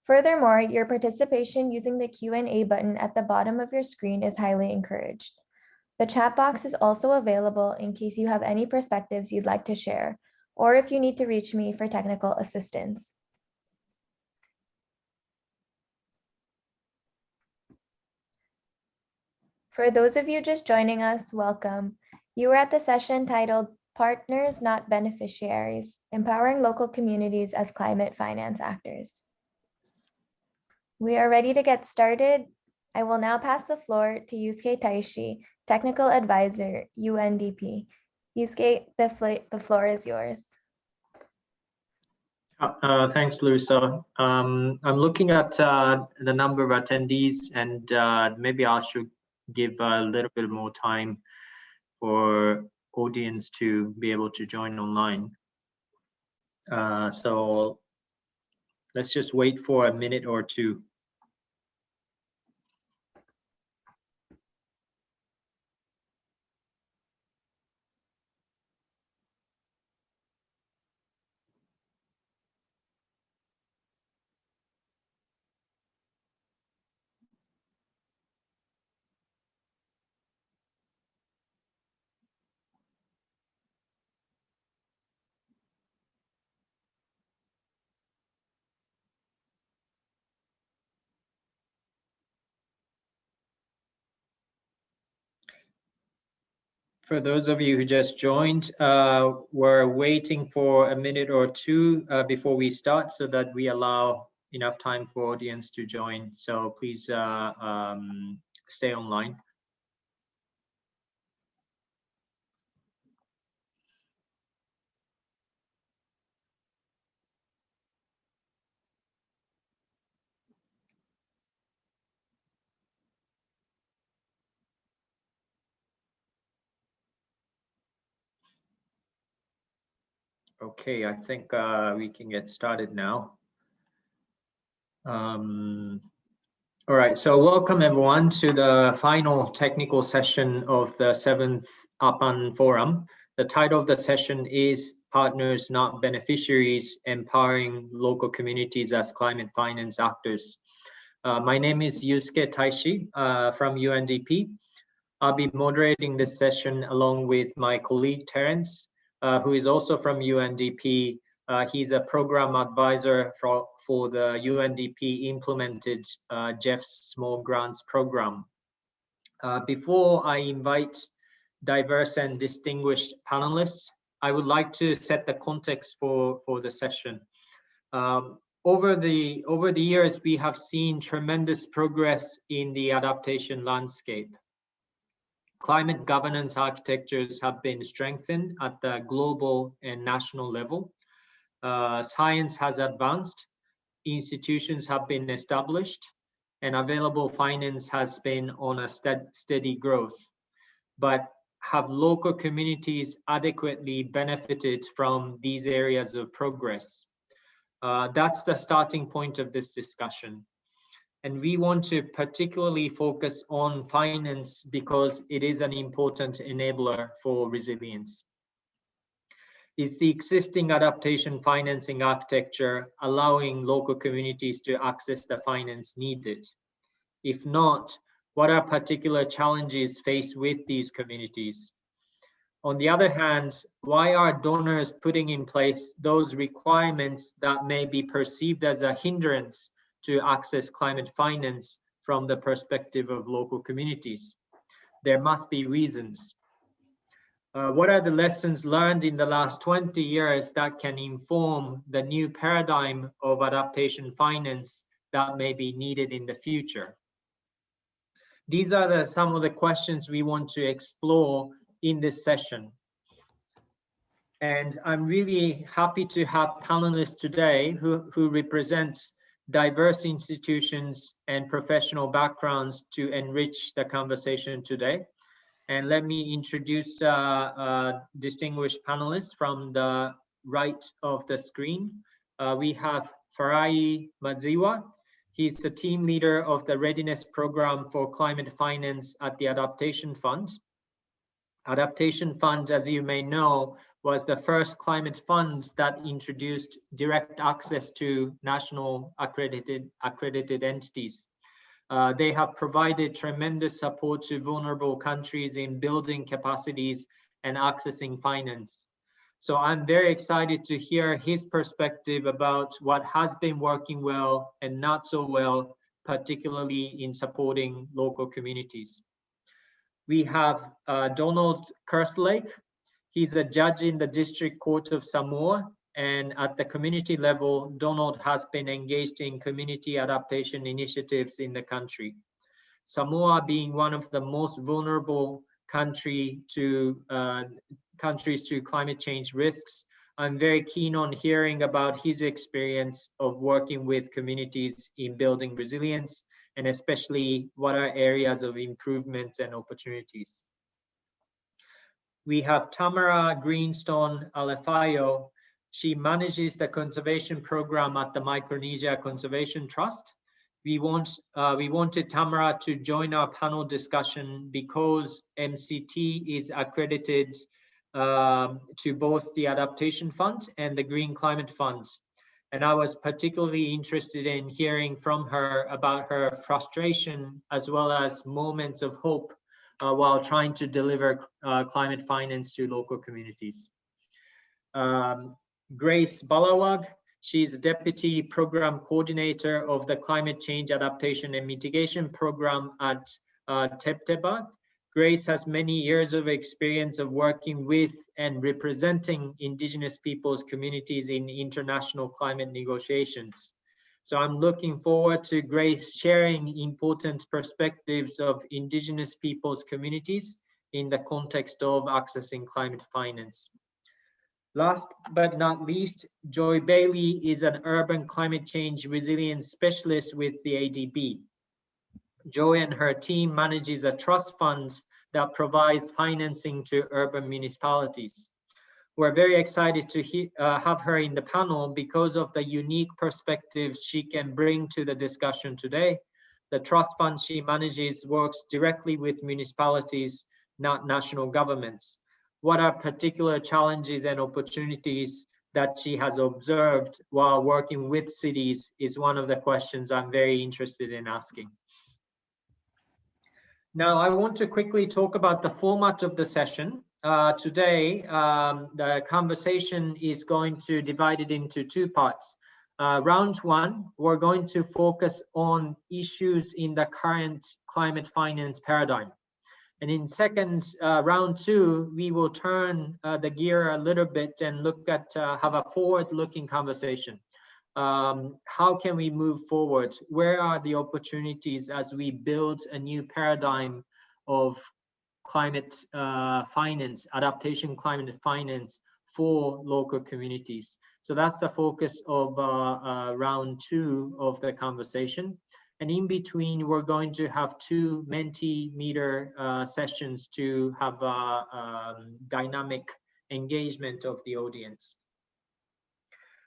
Furthermore, your participation using the Q&A button at the bottom of your screen is highly encouraged. The chat box is also available in case you have any perspectives you'd like to share, or if you need to reach me for technical assistance. For those of you just joining us, welcome. You are at the session titled Partners, Not Beneficiaries, Empowering Local Communities as Climate Finance Actors. We are ready to get started. I will now pass the floor to Yusuke Taishi, Technical Advisor, UNDP. Yusuke, the floor is yours. Thanks, Luisa. I'm looking at the number of attendees, and maybe I should give a little bit more time for audience to be able to join online. So let's just wait for a minute or two. For those of you who just joined, we're waiting for a minute or two before we start so that we allow enough time for audience to join. So please stay online. Okay, I think we can get started now. All right, so welcome everyone to the final technical session of the 7th APAN Forum. The title of the session is Partners, Not Beneficiaries, Empowering Local Communities as Climate Finance Actors. My name is Yusuke Taishi from UNDP. I'll be moderating this session along with my colleague Terence, who is also from UNDP. He's a program advisor for the UNDP implemented Jeff's Small Grants Program. Before I invite diverse and distinguished panelists, I would like to set the context for the session. Over the years, we have seen tremendous progress in the adaptation landscape. Climate governance architectures have been strengthened at the global and national level. Science has advanced, institutions have been established, and available finance has been on a steady growth. But have local communities adequately benefited from these areas of progress? That's the starting point of this discussion. And we want to particularly focus on finance because it is an important enabler for resilience. Is the existing adaptation financing architecture allowing local communities to access the finance needed? If not, what are particular challenges faced with these communities? On the other hand, why are donors putting in place those requirements that may be perceived as a hindrance to access climate finance from the perspective of local communities? There must be reasons. What are the lessons learned in the last 20 years that can inform the new paradigm of adaptation finance that may be needed in the future? These are some of the questions we want to explore in this session. And I'm really happy to have panelists today who represent diverse institutions and professional backgrounds to enrich the conversation today. And let me introduce distinguished panelists from the right of the screen. We have Farai Madziwa. He's the team leader of the Readiness Program for Climate Finance at the Adaptation Fund. Adaptation Fund, as you may know, was the first climate fund that introduced direct access to national accredited entities. They have provided tremendous support to vulnerable countries in building capacities and accessing finance. So I'm very excited to hear his perspective about what has been working well and not so well, particularly in supporting local communities. We have Donald Kerstlake. He's a judge in the District Court of Samoa, and at the community level, Donald has been engaged in community adaptation initiatives in the country. Samoa being one of the most vulnerable countries to climate change risks, I'm very keen on hearing about his experience of working with communities in building resilience, and especially what are areas of improvements and opportunities. We have Tamara Greenstone Alefayo. She manages the conservation program at the Micronesia Conservation Trust. We wanted Tamara to join our panel discussion because MCT is accredited to both the Adaptation Fund and the Green Climate Fund. And I was particularly interested in hearing from her about her frustration as well as moments of hope while trying to deliver climate finance to local communities. Grace Balawag, she's Deputy Program Coordinator of the Climate Change Adaptation and Mitigation Program at Tepteba. Grace has many years of experience of working with and representing Indigenous peoples communities in international climate negotiations. So I'm looking forward to Grace sharing important perspectives of Indigenous peoples communities in the context of accessing climate finance. Last but not least, Joy Bailey is an urban climate change resilience specialist with the ADB. Joy and her team manages a trust fund that provides financing to urban municipalities. We're very excited to have her in the panel because of the unique perspectives she can bring to the discussion today. The trust fund she manages works directly with municipalities, not national governments. What are particular challenges and opportunities that she has observed while working with cities is one of the questions I'm very interested in asking. Now, I want to quickly talk about the format of the session. Today, the conversation is going to divide it into two parts. Round one, we're going to focus on issues in the current climate finance paradigm. And in round two, we will turn the gear a little bit and look at, have a forward-looking conversation. How can we move forward? Where are the opportunities as we build a new paradigm of climate finance, adaptation climate finance for local communities? So that's the focus of round two of the conversation. And in between, we're going to have two Mentimeter sessions to have dynamic engagement of the audience.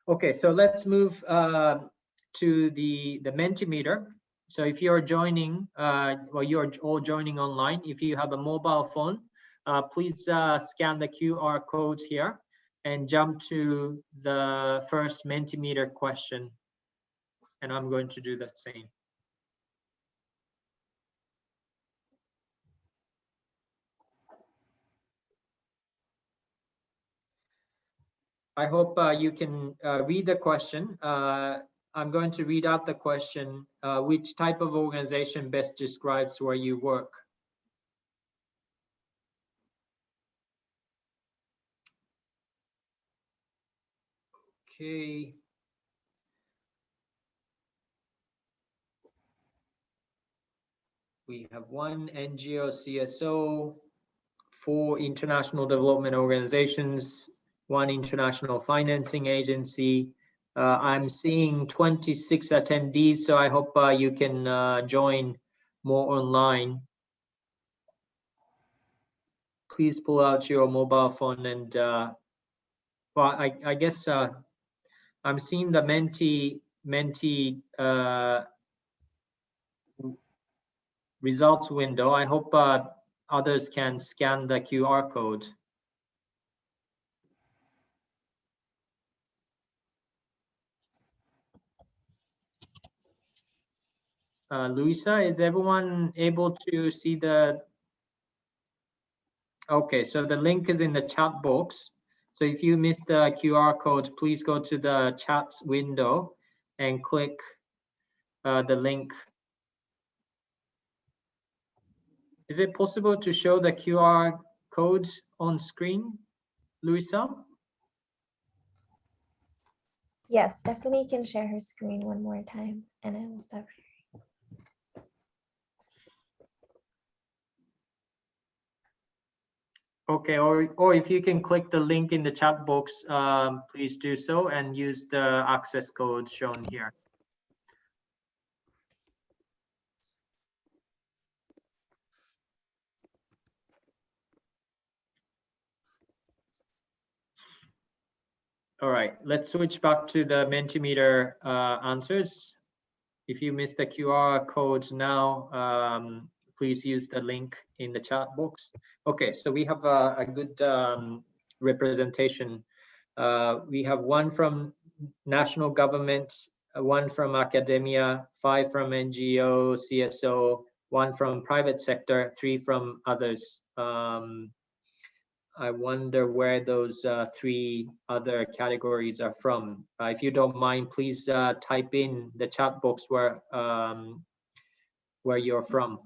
Okay, so let's move to the Mentimeter. So if you're joining, well, you're all joining online. If you have a mobile phone, please scan the QR codes here and jump to the first Mentimeter question. And I'm going to do the same. I hope you can read the question. I'm going to read out the question. Which type of organization best describes where you work? Okay. We have one NGO CSO, 4 international development organizations, 1 international financing agency. I'm seeing 26 attendees, so I hope you can join more online. Please pull out your mobile phone and, well, I guess I'm seeing the Menti results window. I hope others can scan the QR code. Luisa, is everyone able to see the? Okay, so the link is in the chat box. So if you missed the QR code, please go to the chat window and click the link. Is it possible to show the QR codes on screen, Luisa? Yes, Stephanie can share her screen one more time and I will stop. Okay, or if you can click the link in the chat box, please do so and use the access code shown here. All right, let's switch back to the Mentimeter answers. If you missed the QR code now, please use the link in the chat box. Okay, so we have a good representation. We have one from national government, one from academia, 5 from NGO, CSO, 1 from private sector, 3 from others. I wonder where those 3 other categories are from. If you don't mind, please type in the chat box where you're from.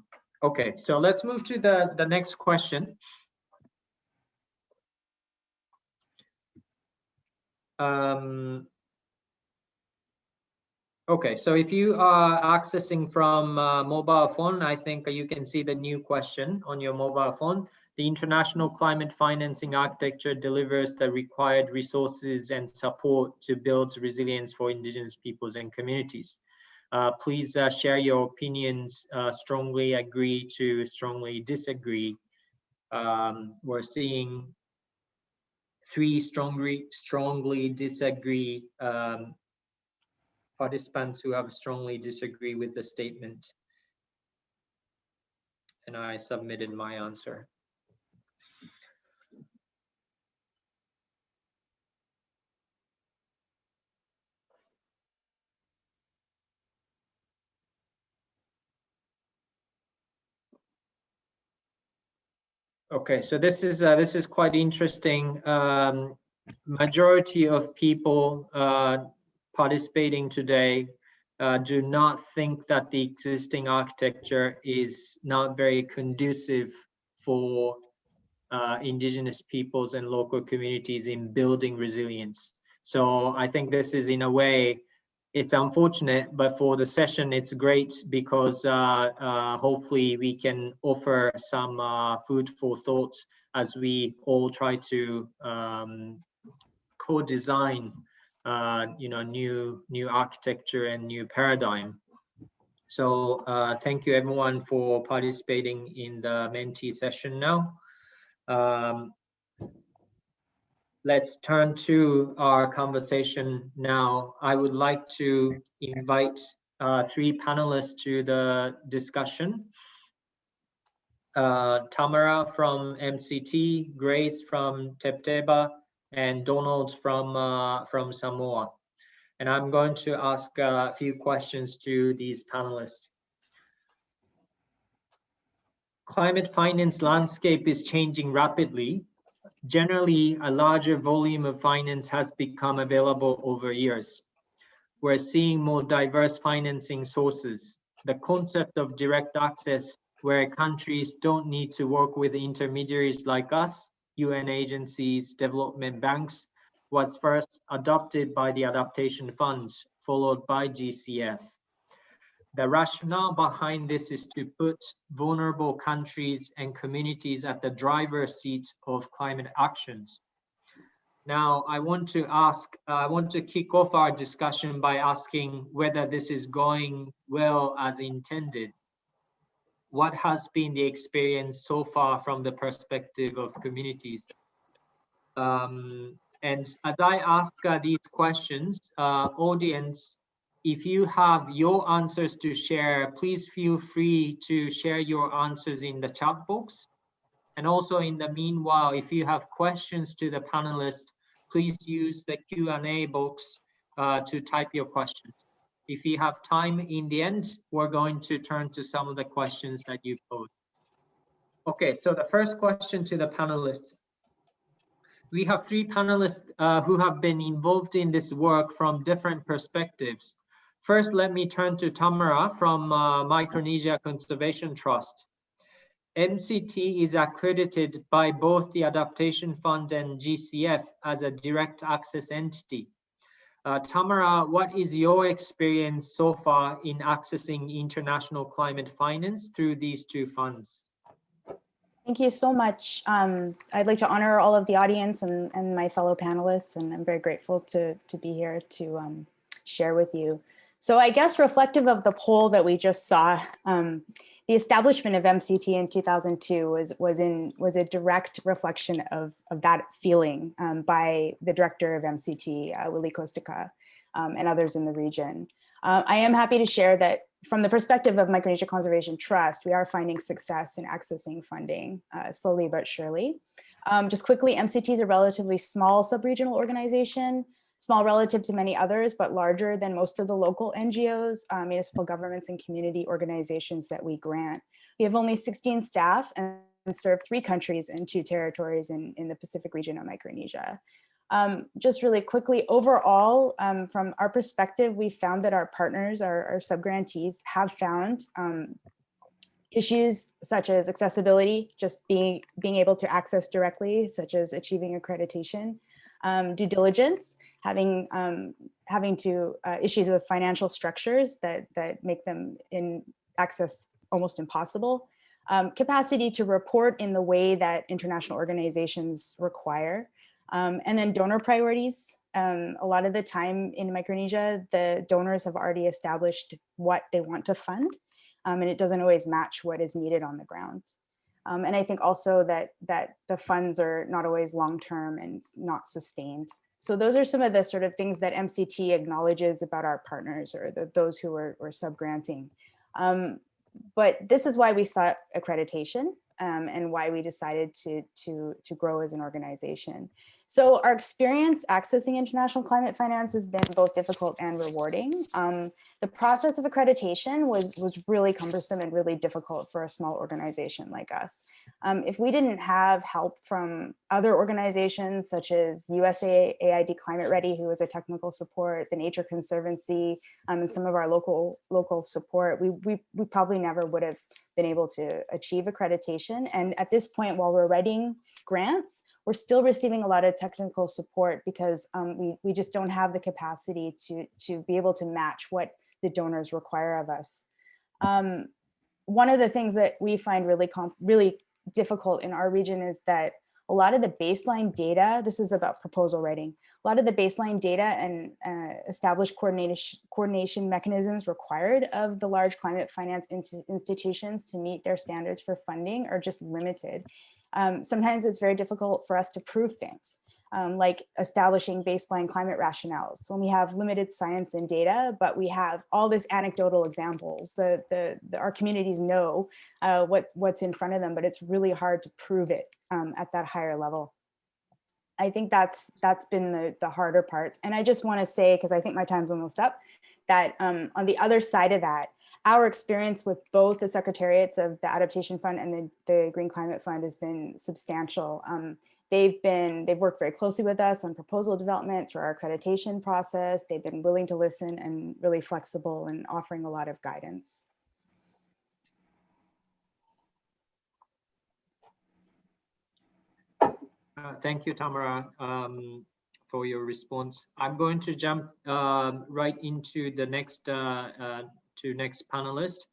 Okay, so let's move to the next question. Okay, so if you are accessing from mobile phone, I think you can see the new question on your mobile phone. The international climate financing architecture delivers the required resources and support to build resilience for Indigenous peoples and communities. Please share your opinions, strongly agree to strongly disagree. We're seeing 3 strongly disagree participants who have strongly disagree with the statement. And I submitted my answer. Okay, so this is quite interesting. Majority of people participating today do not think that the existing architecture is not very conducive for Indigenous peoples and local communities in building resilience. So I think this is, in a way, it's unfortunate, but for the session, it's great because hopefully we can offer some food for thought as we all try to co-design, new architecture and new paradigm. So thank you everyone for participating in the Menti session now. Let's turn to our conversation now. I would like to invite 3 panelists to the discussion. Tamara from MCT, Grace from Tepteba, and Donald from Samoa. And I'm going to ask a few questions to these panelists. Climate finance landscape is changing rapidly. Generally, a larger volume of finance has become available over years. We're seeing more diverse financing sources. The concept of direct access, where countries don't need to work with intermediaries like us, UN agencies, development banks, was first adopted by the Adaptation Fund, followed by GCF. The rationale behind this is to put vulnerable countries and communities at the driver's seat of climate actions. Now, I want to kick off our discussion by asking whether this is going well as intended. What has been the experience so far from the perspective of communities? And as I ask these questions, audience, if you have your answers to share, please feel free to share your answers in the chat box. And also in the meanwhile, if you have questions to the panelists, please use the Q&A box to type your questions. If we have time in the end, we're going to turn to some of the questions that you posed. Okay, so the first question to the panelists. We have three panelists who have been involved in this work from different perspectives. First, let me turn to Tamara from Micronesia Conservation Trust. MCT is accredited by both the Adaptation Fund and GCF as a direct access entity. Tamara, what is your experience so far in accessing international climate finance through these two funds? Thank you so much. I'd like to honor all of the audience and my fellow panelists, and I'm very grateful to be here to share with you. So I guess reflective of the poll that we just saw, the establishment of MCT in 2002 was a direct reflection of that feeling by the director of MCT, Willie Kostika, and others in the region. I am happy to share that from the perspective of Micronesia Conservation Trust, we are finding success in accessing funding slowly but surely. Just quickly, MCT is a relatively small sub-regional organization, small relative to many others, but larger than most of the local NGOs, municipal governments, and community organizations that we grant. We have only 16 staff and serve 3 countries and 2 territories in the Pacific region of Micronesia. Just really quickly, overall, from our perspective, we found that our partners, our sub-grantees, have found issues such as accessibility, just being able to access directly, such as achieving accreditation, due diligence, having to issues with financial structures that make them access almost impossible, capacity to report in the way that international organizations require, and then donor priorities. A lot of the time in Micronesia, the donors have already established what they want to fund, and it doesn't always match what is needed on the ground. And I think also that the funds are not always long-term and not sustained. So those are some of the sort of things that MCT acknowledges about our partners, or those who are sub-granting. But this is why we sought accreditation, and why we decided to grow as an organization. So our experience accessing international climate finance has been both difficult and rewarding. The process of accreditation was really cumbersome and really difficult for a small organization like us. If we didn't have help from other organizations such as USAID Climate Ready, who was a technical support, the Nature Conservancy, and some of our local support, we probably never would have been able to achieve accreditation. And at this point, while we're writing grants, we're still receiving a lot of technical support because we just don't have the capacity to be able to match what the donors require of us. One of the things that we find really difficult in our region is that a lot of the baseline data, this is about proposal writing, a lot of the baseline data and established coordination mechanisms required of the large climate finance institutions to meet their standards for funding are just limited. Sometimes it's very difficult for us to prove things, like establishing baseline climate rationales when we have limited science and data, but we have all this anecdotal examples. Our communities know what's in front of them, but it's really hard to prove it at that higher level. I think that's been the harder parts. And I just want to say, because I think my time's almost up, that on the other side of that, our experience with both the secretariats of the Adaptation Fund and the Green Climate Fund has been substantial. They've worked very closely with us on proposal development through our accreditation process. They've been willing to listen and really flexible and offering a lot of guidance. Thank you, Tamara, for your response. I'm going to jump right into the next panelist.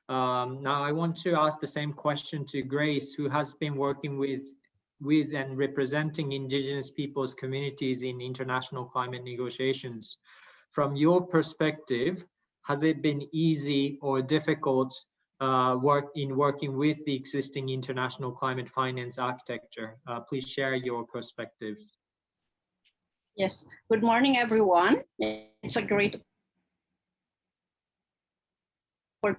Now, I want to ask the same question to Grace, who has been working with and representing Indigenous peoples' communities in international climate negotiations. From your perspective, has it been easy or difficult working with the existing international climate finance architecture? Please share your perspective. Yes, good morning, everyone. It's a great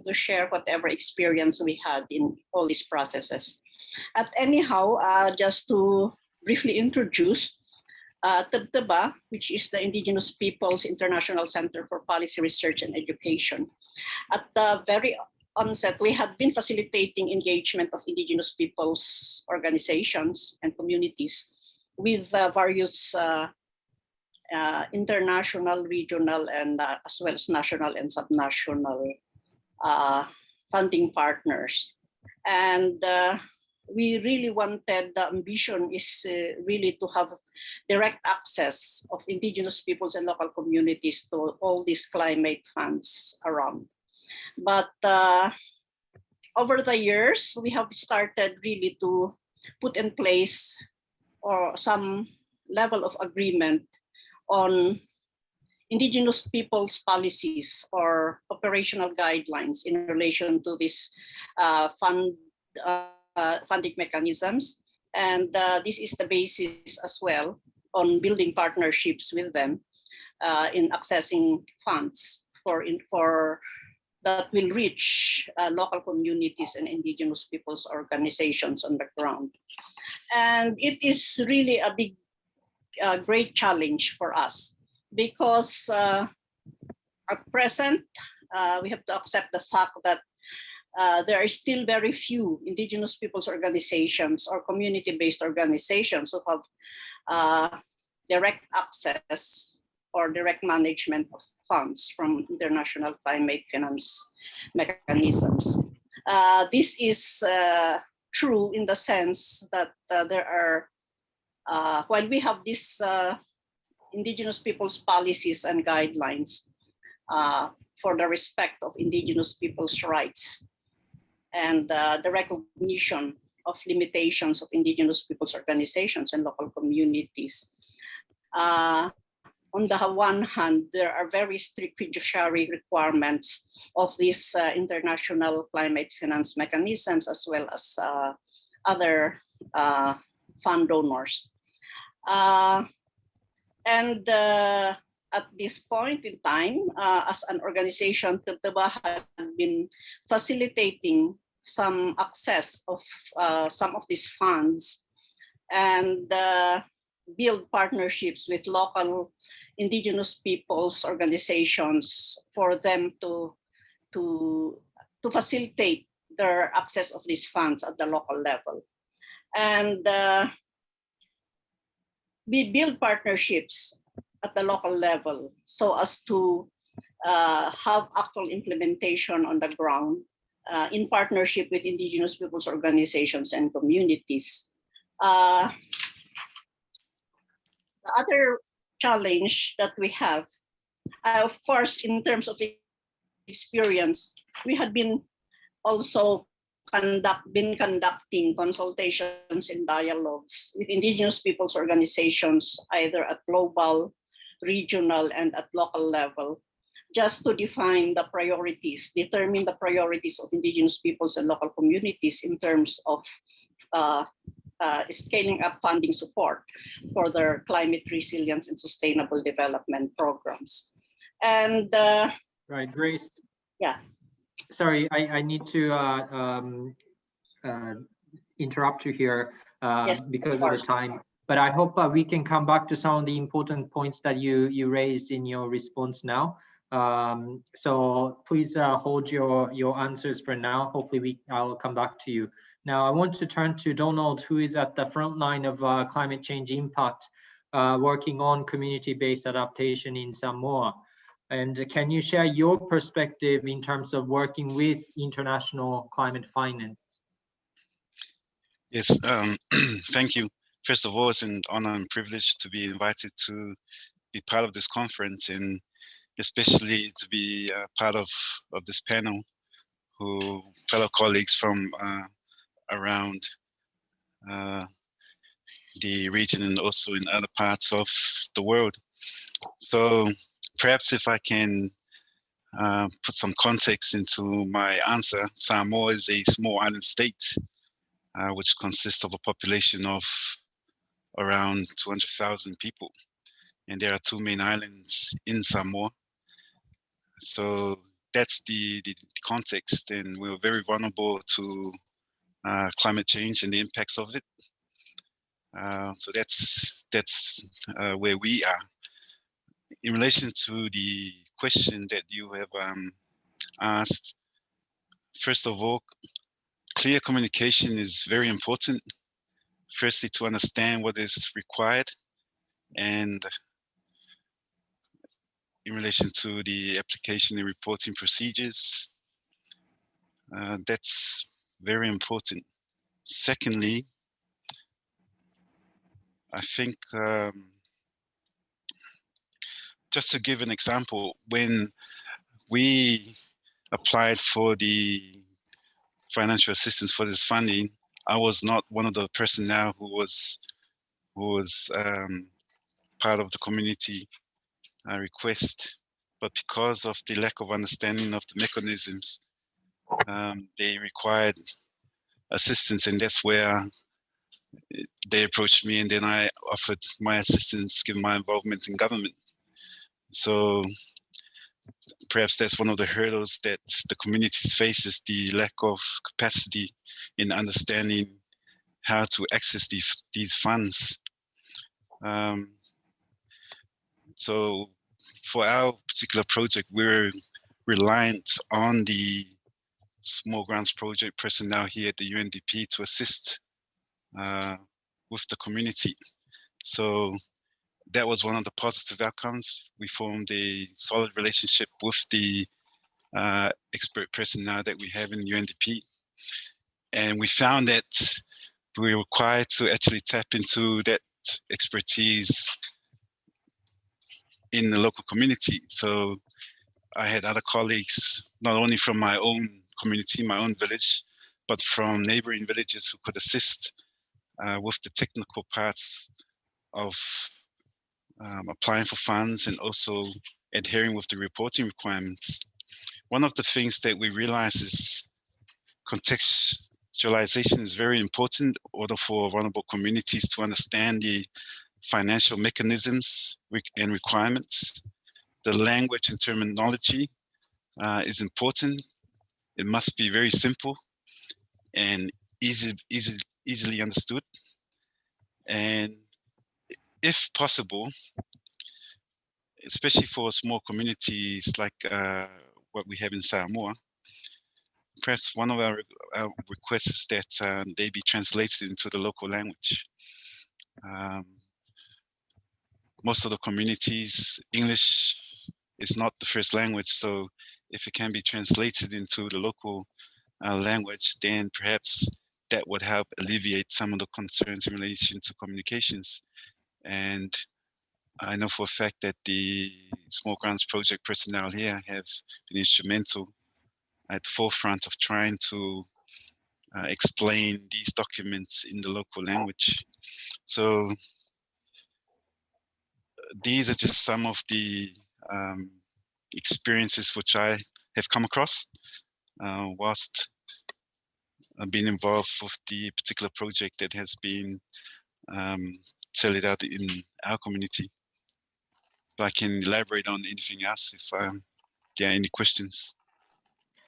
to share whatever experience we had in all these processes. Anyhow, just to briefly introduce, TBTBA, which is the Indigenous Peoples International Center for Policy Research and Education. At the very onset, we had been facilitating engagement of Indigenous peoples organizations and communities with various international, regional, and as well as national and subnational funding partners. And we really wanted, the ambition is really to have direct access of Indigenous peoples and local communities to all these climate funds around. But over the years, we have started really to put in place or some level of agreement on Indigenous peoples' policies or operational guidelines in relation to this funding mechanisms. And this is the basis as well on building partnerships with them in accessing funds for that will reach local communities and Indigenous peoples organizations on the ground. And it is really a big, great challenge for us because at present, we have to accept the fact that there are still very few Indigenous peoples organizations or community-based organizations who have direct access or direct management of funds from international climate finance mechanisms. This is true in the sense that there are, while we have these Indigenous peoples' policies and guidelines for the respect of Indigenous peoples' rights and the recognition of limitations of Indigenous peoples' organizations and local communities. On the one hand, there are very strict fiduciary requirements of these international climate finance mechanisms as well as other fund donors. And at this point in time, as an organization, TBTBA had been facilitating some access of some of these funds and build partnerships with local Indigenous peoples organizations for them to facilitate their access of these funds at the local level. And we build partnerships at the local level so as to have actual implementation on the ground in partnership with Indigenous peoples organizations and communities. The other challenge that we have, of course, in terms of experience, we had been also conducting consultations and dialogues with Indigenous peoples organizations, either at global, regional, and at local level, just to define the priorities, determine the priorities of Indigenous peoples and local communities in terms of scaling up funding support for their climate resilience and sustainable development programs. And right, Grace. Yeah. Sorry, I need to interrupt you here Yes, because of the time. But I hope we can come back to some of the important points that you raised in your response now. So please hold your answers for now. Hopefully I'll come back to you. Now I want to turn to Donald, who is at the front line of climate change impact, working on community-based adaptation in Samoa. And can you share your perspective in terms of working with international climate finance? Yes, thank you. First of all, it's an honor and privilege to be invited to be part of this conference, and especially to be part of this panel, who fellow colleagues from around the region and also in other parts of the world. So perhaps if I can put some context into my answer, Samoa is a small island state which consists of a population of around 200,000 people. And there are two main islands in Samoa. So that's the context, and we're very vulnerable to climate change and the impacts of it. So that's where we are. In relation to the question that you have asked, first of all, clear communication is very important. Firstly, to understand what is required, and in relation to the application and reporting procedures, that's very important. Secondly, I think just to give an example, when we applied for the financial assistance for this funding, I was not one of the personnel who was part of the community request, but because of the lack of understanding of the mechanisms, they required assistance, and that's where they approached me, and then I offered my assistance given my involvement in government. So perhaps that's one of the hurdles that the community faces, the lack of capacity in understanding how to access these funds. So for our particular project, we're reliant on the small grants project personnel here at the UNDP to assist with the community. So that was one of the positive outcomes. We formed a solid relationship with the expert personnel that we have in UNDP. And we found that we were required to actually tap into that expertise in the local community. So I had other colleagues, not only from my own community, my own village, but from neighboring villages who could assist with the technical parts of applying for funds and also adhering with the reporting requirements. One of the things that we realize is contextualization is very important in order for vulnerable communities to understand the financial mechanisms and requirements. The language and terminology is important. It must be very simple and easily understood. And if possible, especially for small communities like what we have in Samoa, perhaps one of our requests is that they be translated into the local language. Most of the communities, English is not the first language, so if it can be translated into the local language, then perhaps that would help alleviate some of the concerns in relation to communications. And I know for a fact that the Small Grants Project personnel here have been instrumental at the forefront of trying to explain these documents in the local language. So these are just some of the experiences which I have come across whilst I've been involved with the particular project that has been carried out in our community. But I can elaborate on anything else if there are any questions.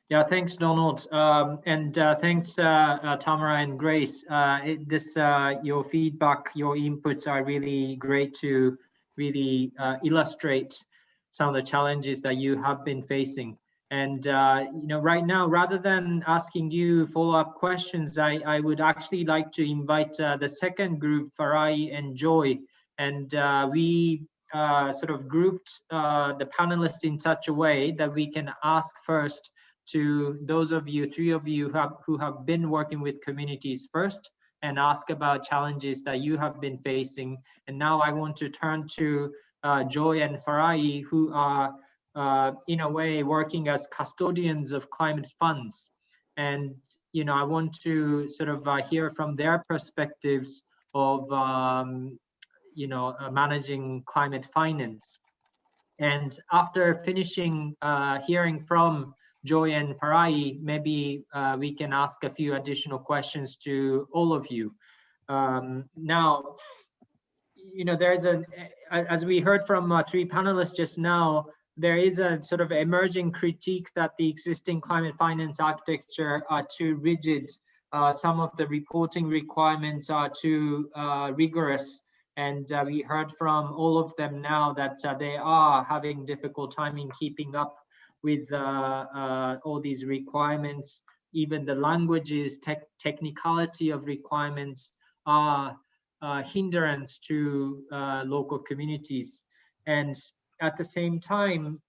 Yeah, thanks, Donald, and thanks, Tamara and Grace. Your feedback, your inputs are really great to really illustrate some of the challenges that you have been facing. And right now, rather than asking you follow-up questions, I would actually like to invite the second group, Farai and Joy, and we sort of grouped the panelists in such a way that we can ask first to those of you, three of you who have been working with communities first, and ask about challenges that you have been facing. And now I want to turn to Joy and Farai, who are in a way working as custodians of climate funds. And I want to sort of hear from their perspectives of managing climate finance. And after finishing hearing from Joy and Farai, maybe we can ask a few additional questions to all of you. Now, there's as we heard from three panelists just now, there is a sort of emerging critique that the existing climate finance architecture are too rigid some of the reporting requirements are too rigorous. And we heard from all of them now that they are having difficult time in keeping up with all these requirements. Even the languages, technicality of requirements are hindrance to local communities. And at the same time,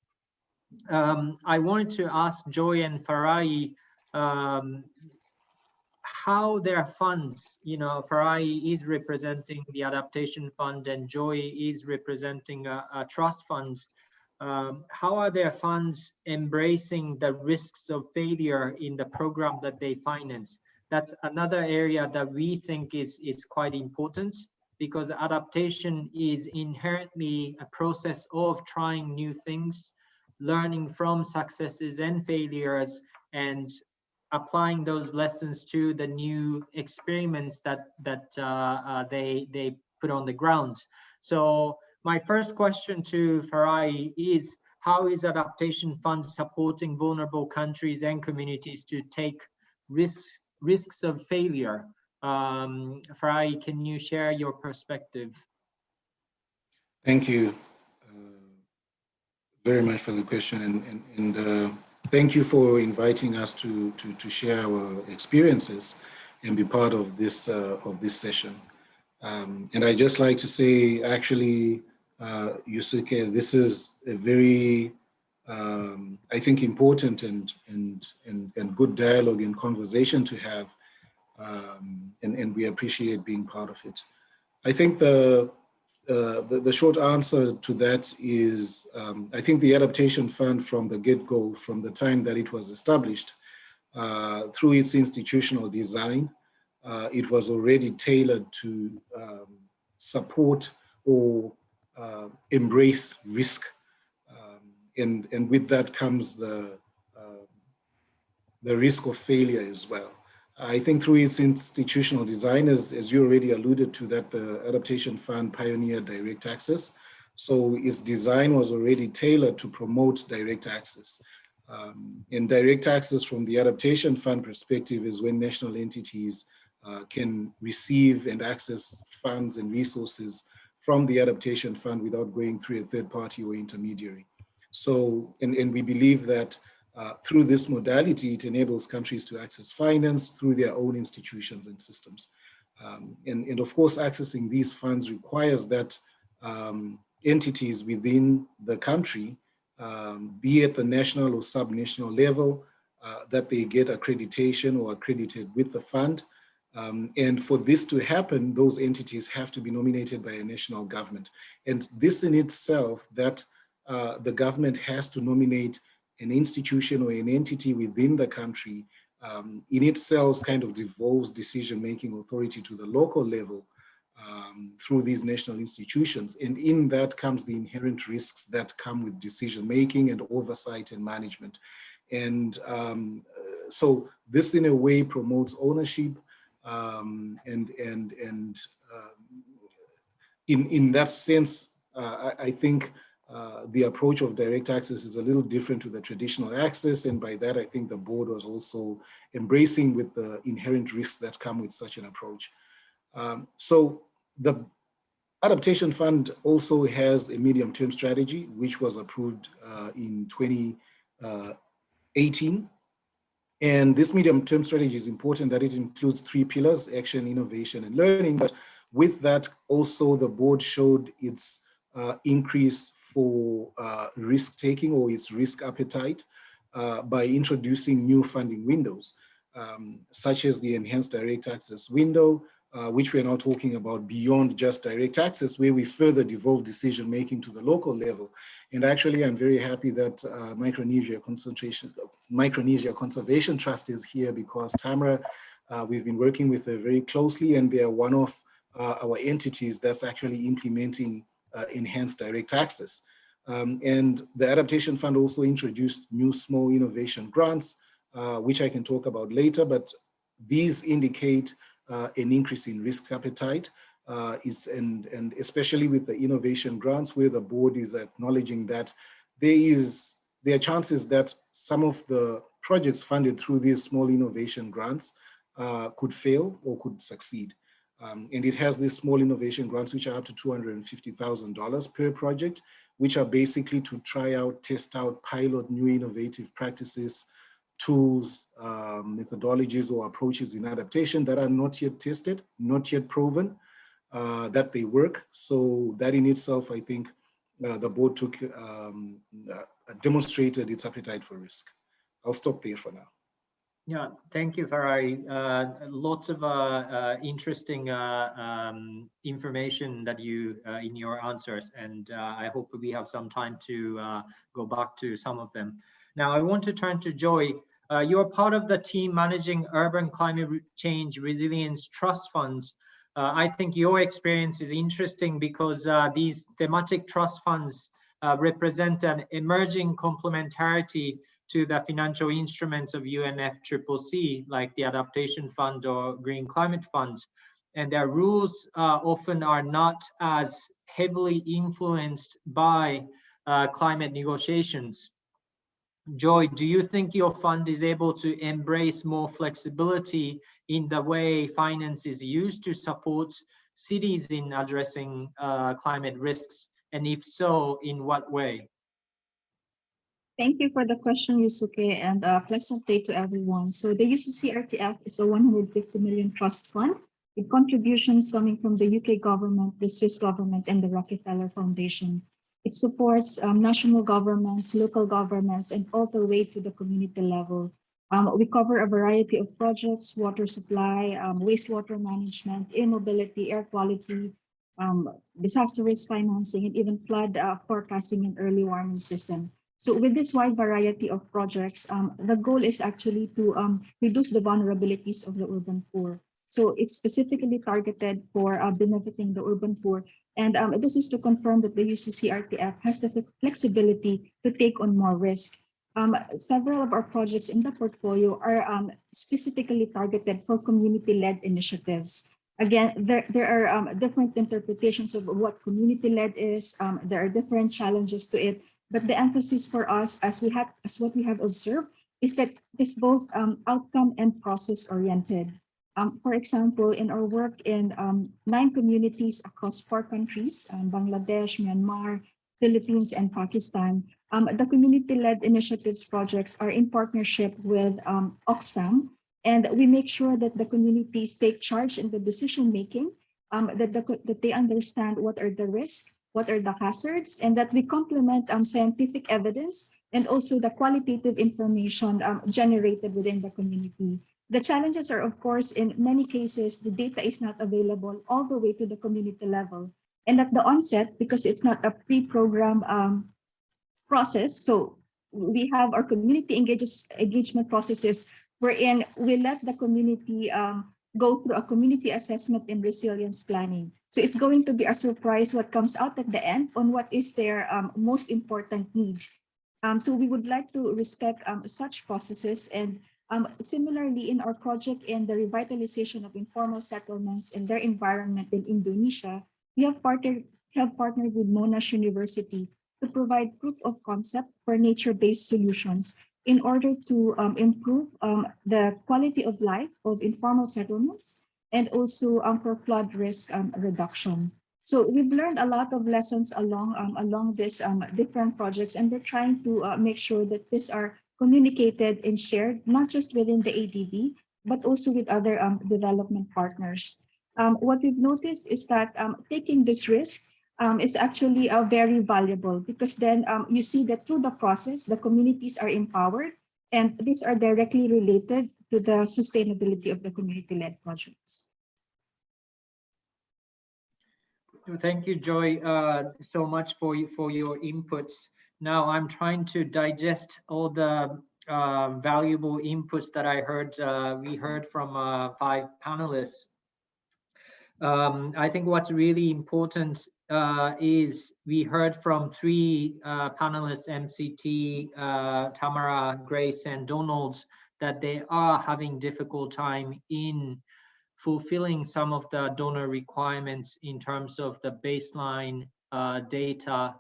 I wanted to ask Joy and Farai how their funds, Farai is representing the Adaptation Fund and Joy is representing a trust fund. How are their funds embracing the risks of failure in the program that they finance? That's another area that we think is quite important, because adaptation is inherently a process of trying new things, learning from successes and failures, and applying those lessons to the new experiments that they put on the ground. So my first question to Farai is, how is Adaptation Fund supporting vulnerable countries and communities to take risks of failure? Farai, can you share your perspective? Thank you very much for the question, and thank you for inviting us to share our experiences and be part of this session. And I just like to say, actually, Yusuke, this is a very, I think, important and good dialogue and conversation to have, and we appreciate being part of it. I think the short answer to that is, I think the Adaptation Fund from the get-go, from the time that it was established, through its institutional design, it was already tailored to support or embrace risk. And with that comes the risk of failure as well. I think through its institutional design, as you already alluded to, that the Adaptation Fund pioneered direct access. So its design was already tailored to promote direct access. And direct access from the Adaptation Fund perspective is when national entities can receive and access funds and resources from the Adaptation Fund without going through a third party or intermediary. So, and we believe that through this modality, it enables countries to access finance through their own institutions and systems. And of course, accessing these funds requires that entities within the country, be at the national or subnational level, that they get accreditation or accredited with the fund. And for this to happen, those entities have to be nominated by a national government. And this in itself, that the government has to nominate an institution or an entity within the country, in itself kind of devolves decision-making authority to the local level through these national institutions. And in that comes the inherent risks that come with decision-making and oversight and management. And so this in a way promotes ownership, and in that sense, I think the approach of direct access is a little different to the traditional access. And by that, I think the board was also embracing with the inherent risks that come with such an approach. So the Adaptation Fund also has a medium-term strategy, which was approved in 2018. And this medium-term strategy is important that it includes 3 pillars: action, innovation, and learning. But with that, also the board showed its increase for risk-taking or its risk appetite by introducing new funding windows, such as the enhanced direct access window, which we're now talking about beyond just direct access, where we further devolve decision-making to the local level. And actually, I'm very happy that Micronesia Conservation Trust is here, because Tamara, we've been working with her very closely, and they are one of our entities that's actually implementing enhanced direct access. And the Adaptation Fund also introduced new small innovation grants, which I can talk about later, but these indicate an increase in risk appetite, and especially with the innovation grants, where the board is acknowledging that there are chances that some of the projects funded through these small innovation grants could fail or could succeed. And it has these small innovation grants, which are up to $250,000 per project, which are basically to try out, test out, pilot new innovative practices, tools, methodologies, or approaches in adaptation that are not yet tested, not yet proven, that they work. So that in itself, I think the board demonstrated its appetite for risk. I'll stop there for now. Yeah, thank you, Farai. Lots of interesting information that you in your answers, and I hope we have some time to go back to some of them. Now, I want to turn to Joy. You're part of the team managing Urban Climate Change Resilience Trust Funds. I think your experience is interesting because these thematic trust funds represent an emerging complementarity to the financial instruments of UNFCCC, like the Adaptation Fund or Green Climate Fund. And their rules often are not as heavily influenced by climate negotiations. Joy, do you think your fund is able to embrace more flexibility in the way finance is used to support cities in addressing climate risks? And if so, in what way? Thank you for the question, Yusuke, and a pleasant day to everyone. So the UCCRTF is a 150 million trust fund with contributions coming from the UK government, the Swiss government, and the Rockefeller Foundation. It supports national governments, local governments, and all the way to the community level. We cover a variety of projects: water supply, wastewater management, air mobility, air quality, disaster risk financing, and even flood forecasting and early warning system. So with this wide variety of projects, the goal is actually to reduce the vulnerabilities of the urban poor. So it's specifically targeted for benefiting the urban poor. And this is to confirm that the UCCRTF has the flexibility to take on more risk. Several of our projects in the portfolio are specifically targeted for community-led initiatives. Again, there are different interpretations of what community-led is. There are different challenges to it. But the emphasis for us, as what we have observed, is that it's both outcome and process oriented. For example, in our work in 9 communities across 4 countries, Bangladesh, Myanmar, Philippines, and Pakistan, the community-led initiatives projects are in partnership with Oxfam, and we make sure that the communities take charge in the decision making, that they understand what are the risks, what are the hazards, and that we complement scientific evidence and also the qualitative information generated within the community. The challenges are, of course, in many cases, the data is not available all the way to the community level. And at the onset, because it's not a pre-program process, so we have our community engagement processes wherein we let the community go through a community assessment and resilience planning. So it's going to be a surprise what comes out at the end on what is their most important need. So we would like to respect such processes. And similarly, in our project in the revitalization of informal settlements and their environment in Indonesia, we have partnered with Monash University to provide proof of concept for nature-based solutions in order to improve the quality of life of informal settlements and also for flood risk reduction. So we've learned a lot of lessons along these different projects, and we're trying to make sure that these are communicated and shared, not just within the ADB, but also with other development partners. What we've noticed is that taking this risk is actually very valuable, because then you see that through the process, the communities are empowered, and these are directly related to the sustainability of the community-led projects. Thank you, Joy, so much for your inputs. Now I'm trying to digest all the valuable inputs that I heard. We heard from 5 panelists. I think what's really important is we heard from 3 panelists, MCT, Tamara, Grace, and Donald, that they are having difficult time in fulfilling some of the donor requirements in terms of the baseline data,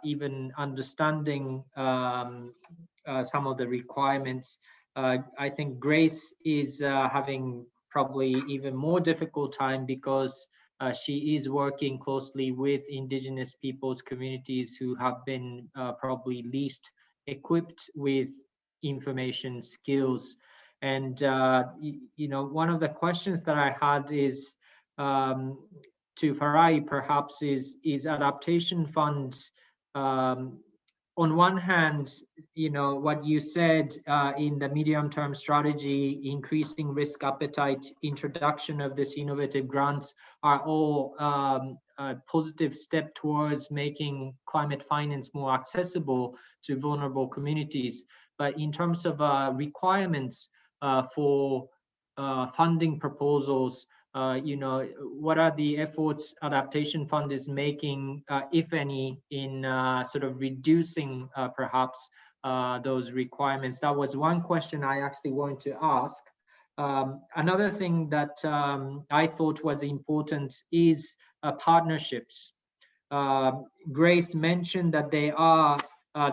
even understanding some of the requirements. I think Grace is having probably even more difficult time because she is working closely with Indigenous peoples communities who have been probably least equipped with information skills. And, you know, one of the questions that I had is to Farai, perhaps, is adaptation funds, on one hand, you know, what you said in the medium-term strategy, increasing risk appetite, introduction of this innovative grants are all a positive step towards making climate finance more accessible to vulnerable communities. But in terms of requirements for funding proposals, you know, what are the efforts Adaptation Fund is making, if any, in sort of reducing perhaps those requirements? That was one question I actually wanted to ask. Another thing that I thought was important is partnerships. Grace mentioned that they are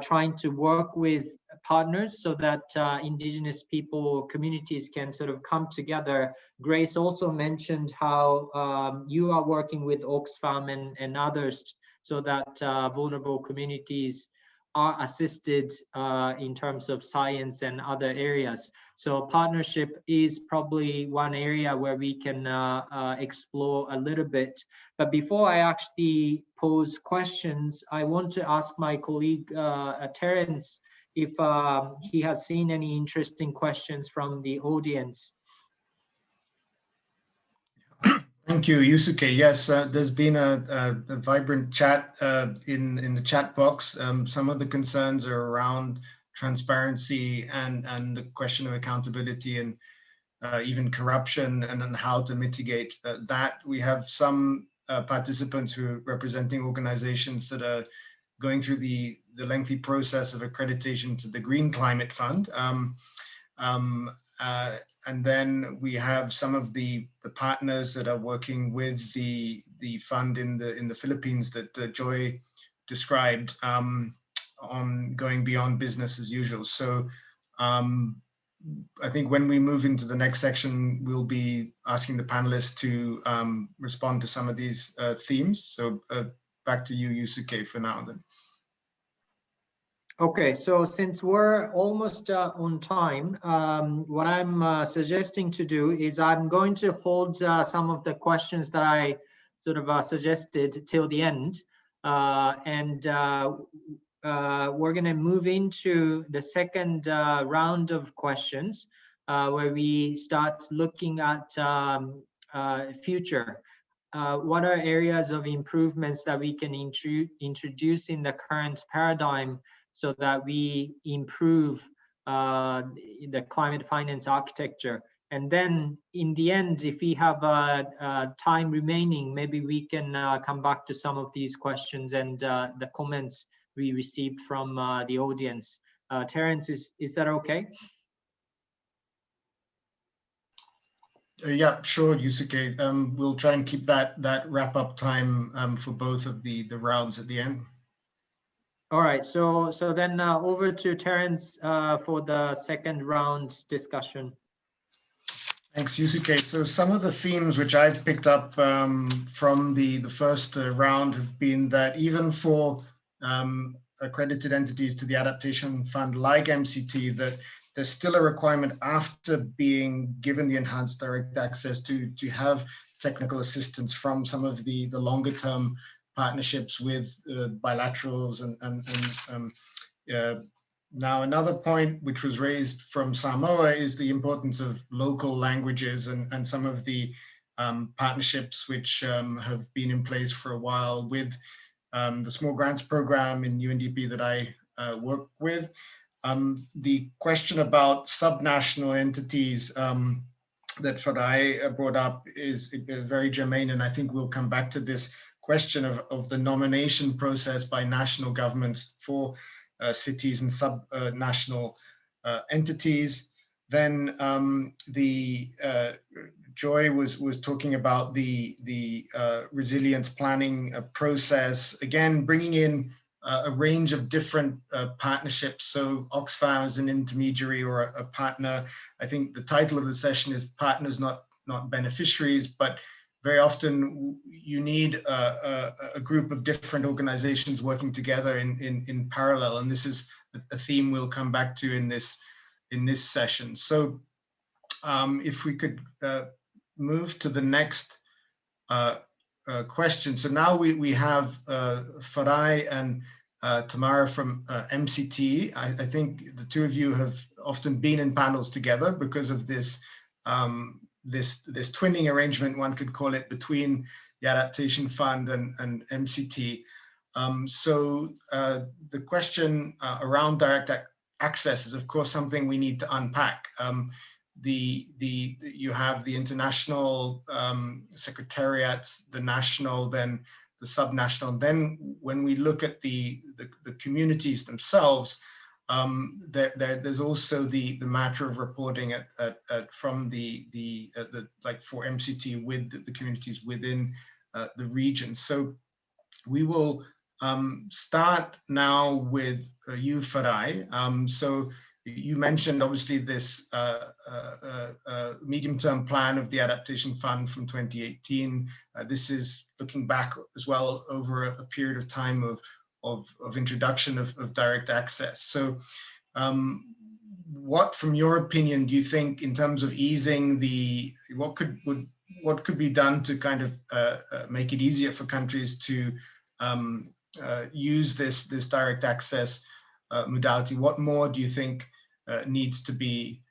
trying to work with partners so that Indigenous people communities can sort of come together. Grace also mentioned how you are working with Oxfam and others so that vulnerable communities are assisted in terms of science and other areas. So partnership is probably one area where we can explore a little bit. But before I actually pose questions, I want to ask my colleague Terence if he has seen any interesting questions from the audience. Thank you, Yusuke. Yes, there's been a vibrant chat in the chat box. Some of the concerns are around transparency and the question of accountability and even corruption and how to mitigate that. We have some participants who are representing organizations that are going through the lengthy process of accreditation to the Green Climate Fund. And then we have some of the partners that are working with the fund in the Philippines that Joy described on going beyond business as usual. So I think when we move into the next section, we'll be asking the panelists to respond to some of these themes. So back to you, Yusuke, for now then. Okay, so since we're almost on time, what I'm suggesting to do is I'm going to hold some of the questions that I sort of suggested till the end. And we're going to move into the second round of questions where we start looking at future. What are areas of improvements that we can introduce in the current paradigm so that we improve the climate finance architecture? And then in the end, if we have time remaining, maybe we can come back to some of these questions and the comments we received from the audience. Terence, is that okay? Yeah, sure, Yusuke. We'll try and keep that wrap-up time for both of the rounds at the end. All right, so then over to Terence for the second round discussion. Thanks, Yusuke. So some of the themes which I've picked up from the first round have been that even for accredited entities to the Adaptation Fund like MCT, that there's still a requirement after being given the enhanced direct access to have technical assistance from some of the longer term partnerships with bilaterals and now another point which was raised from Samoa is the importance of local languages and some of the partnerships which have been in place for a while with the small grants program in UNDP that I work with. The question about subnational entities that Farai brought up is very germane, and I think we'll come back to this question of the nomination process by national governments for cities and subnational entities. Then Joy was talking about the resilience planning process, again bringing in a range of different partnerships. So Oxfam is an intermediary or a partner. I think the title of the session is Partners, Not Beneficiaries, but very often you need a group of different organizations working together in parallel. And this is a theme we'll come back to in this session. So if we could move to the next question. So now we have Farai and Tamara from MCT. I think the two of you have often been in panels together because of this this twinning arrangement, one could call it, between the Adaptation Fund and MCT. So the question around direct access is, of course, something we need to unpack. You have the international secretariats, the national, then the subnational. Then when we look at the communities themselves, there's also the matter of reporting from like for MCT with the communities within the region. So we will start now with you, Farai. So you mentioned obviously this medium-term plan of the Adaptation Fund from 2018. This is looking back as well over a period of time of introduction of direct access. So what, from your opinion, do you think in terms of easing what could be done to kind of make it easier for countries to use this direct access modality? What more do you think needs to be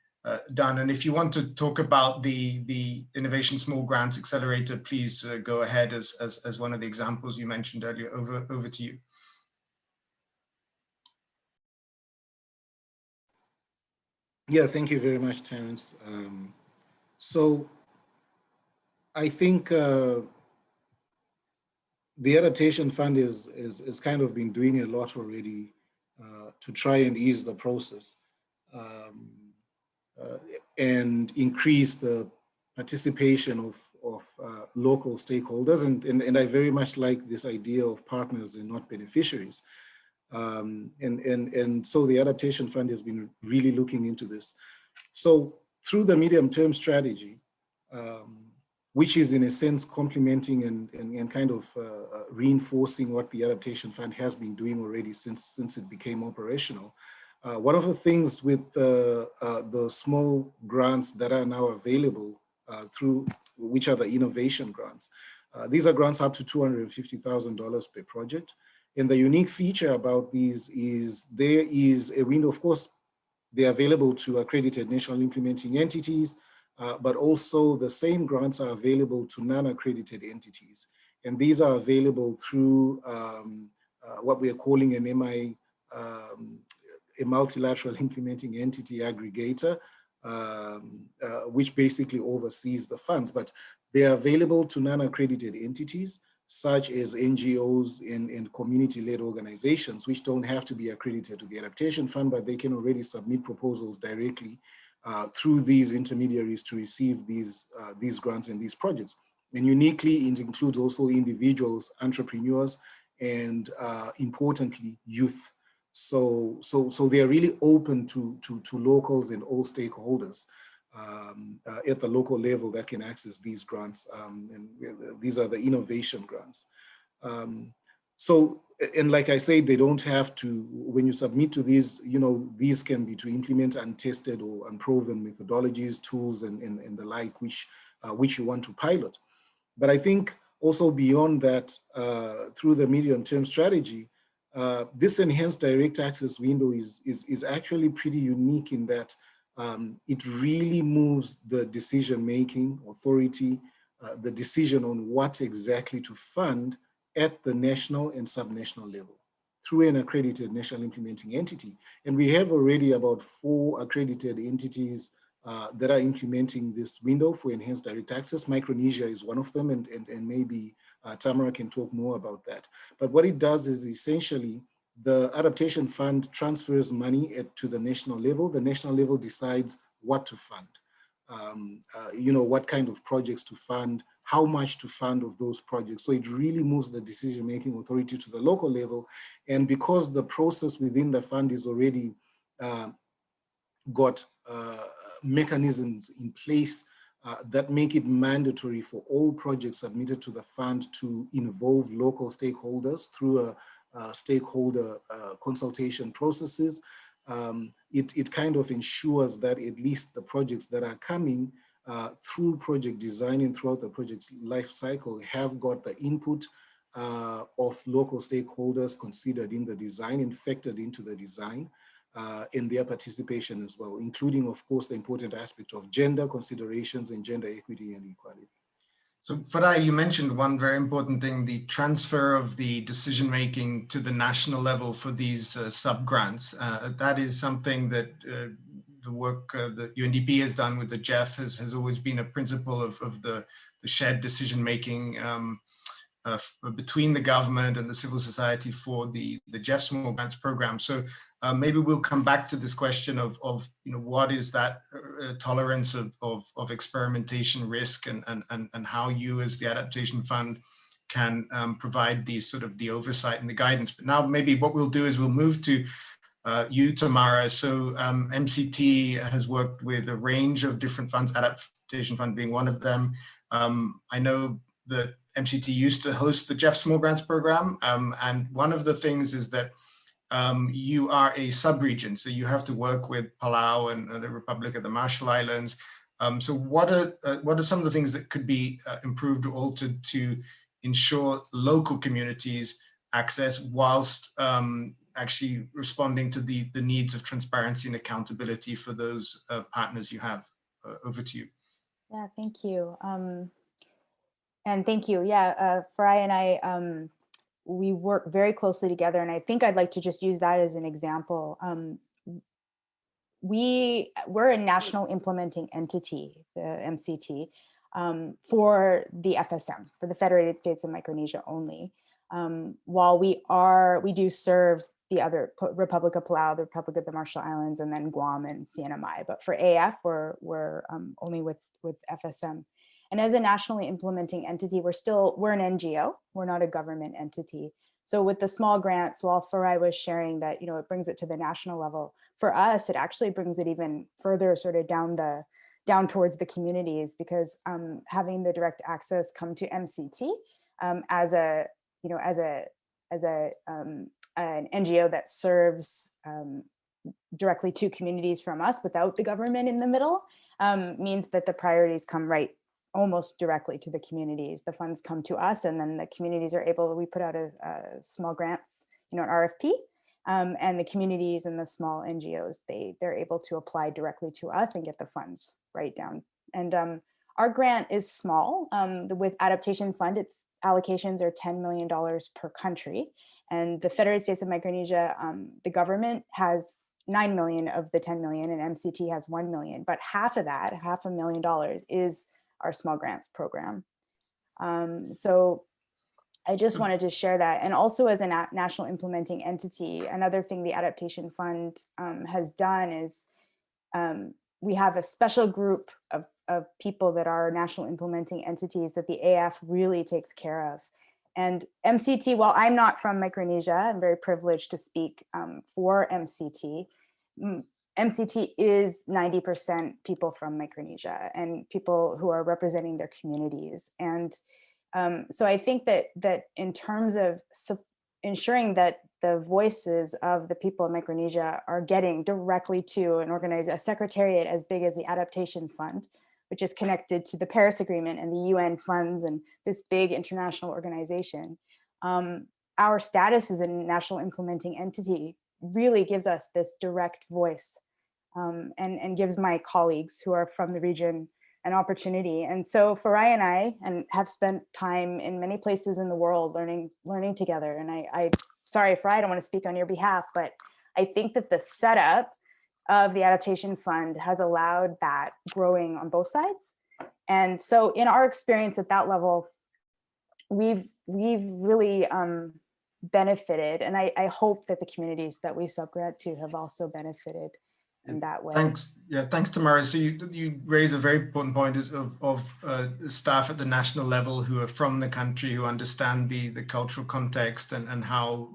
done? And if you want to talk about the Innovation Small Grants Accelerator, please go ahead as one of the examples you mentioned earlier. Over to you. Yeah, thank you very much, Terence. So I think the Adaptation Fund is kind of been doing a lot already to try and ease the process and increase the participation of local stakeholders. And I very much like this idea of partners and not beneficiaries. And so the Adaptation Fund has been really looking into this. So through the medium-term strategy, which is in a sense complementing and kind of reinforcing what the Adaptation Fund has been doing already since it became operational. One of the things with the small grants that are now available through, which are the innovation grants, these are grants up to $250,000 per project. And the unique feature about these is there is a window. Of course, they're available to accredited national implementing entities, but also the same grants are available to non-accredited entities. And these are available through what we are calling an MI, a multilateral implementing entity aggregator, which basically oversees the funds. But they are available to non-accredited entities, such as NGOs and community-led organizations, which don't have to be accredited to the Adaptation Fund, but they can already submit proposals directly through these intermediaries to receive these grants and these projects. And uniquely, it includes also individuals, entrepreneurs, and importantly, youth. So they are really open to locals and all stakeholders at the local level that can access these grants. And these are the innovation grants. So, and like I said, they don't have to, when you submit to these, these can be to implement untested or unproven methodologies, tools, and the like, which you want to pilot. But I think also beyond that, through the medium-term strategy, this enhanced direct access window is actually pretty unique in that it really moves the decision-making authority, the decision on what exactly to fund at the national and subnational level through an accredited national implementing entity. And we have already about 4 accredited entities that are implementing this window for enhanced direct access. Micronesia is one of them, and maybe Tamara can talk more about that. But what it does is essentially the Adaptation Fund transfers money to the national level. The national level decides what to fund, what kind of projects to fund, how much to fund of those projects. So it really moves the decision-making authority to the local level. And because the process within the fund is already got mechanisms in place that make it mandatory for all projects submitted to the fund to involve local stakeholders through a stakeholder consultation processes, it kind of ensures that at least the projects that are coming through project design and throughout the project's life cycle have got the input of local stakeholders considered in the design and factored into the design. In their participation as well, including, of course, the important aspect of gender considerations and gender equity and equality. So Farai, you mentioned one very important thing, the transfer of the decision-making to the national level for these sub-grants. That is something that the work that UNDP has done with the GEF has always been a principle of the shared decision-making between the government and the civil society for the GEF Small Grants program. So maybe we'll come back to this question of what is that tolerance of experimentation risk and how you as the Adaptation Fund can provide the oversight and the guidance. But now maybe what we'll do is we'll move to you, Tamara. So MCT has worked with a range of different funds, Adaptation Fund being one of them. I know that MCT used to host the GEF Small Grants program. And one of the things is that you are a sub-region, so you have to work with Palau and the Republic of the Marshall Islands. So what are some of the things that could be improved or altered to ensure local communities access whilst actually responding to the needs of transparency and accountability for those partners you have? Over to you. Yeah, thank you. And thank you. Yeah, Farai and I, we work very closely together. And I think I'd like to just use that as an example. We're a national implementing entity, the MCT, for the FSM, for the Federated States of Micronesia only. While we do serve the other Republic of Palau, the Republic of the Marshall Islands, and then Guam and CNMI. But for AF, we're only with FSM. And as a nationally implementing entity, we're an NGO, we're not a government entity. So with the small grants, while Farai was sharing that, it brings it to the national level, for us, it actually brings it even further sort of down towards the communities, because having the direct access come to MCT as an NGO that serves directly to communities from us without the government in the middle means that the priorities come right almost directly to the communities. The funds come to us, and then the communities are able, we put out a small grants, an RFP, and the communities and the small NGOs, they're able to apply directly to us and get the funds right down. And our grant is small. With Adaptation Fund, its allocations are $10 million per country. And the Federated States of Micronesia, the government has 9 million of the 10 million, and MCT has 1 million, but half of that, $500,000, is our small grants program. So I just wanted to share that. And also as a national implementing entity, another thing the Adaptation Fund has done is we have a special group of people that are national implementing entities that the AF really takes care of. And MCT, while I'm not from Micronesia, I'm very privileged to speak for MCT. MCT is 90% people from Micronesia and people who are representing their communities. And so I think that in terms of ensuring that the voices of the people of Micronesia are getting directly to a secretariat as big as the Adaptation Fund, which is connected to the Paris Agreement and the UN funds and this big international organization. Our status as a national implementing entity really gives us this direct voice and gives my colleagues who are from the region an opportunity. And so Farai and I have spent time in many places in the world learning together. And sorry, Farai, I don't want to speak on your behalf, but I think that the setup of the Adaptation Fund has allowed that growing on both sides. And so in our experience at that level, we've really benefited. And I hope that the communities that we subgrant to have also benefited. in that way. Thanks. Yeah, thanks, Tamara. So you raise a very important point of staff at the national level who are from the country, who understand the cultural context and how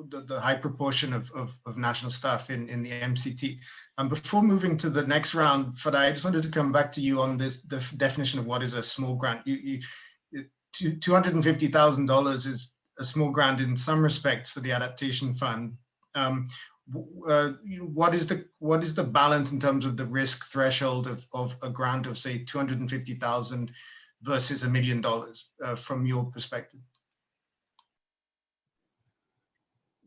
the high proportion of national staff in the MCT. Before moving to the next round, Fadai, I just wanted to come back to you on this, the definition of what is a small grant. $250,000 is a small grant in some respects for the Adaptation Fund. What is the balance in terms of the risk threshold of a grant of say 250,000 versus $1 million from your perspective?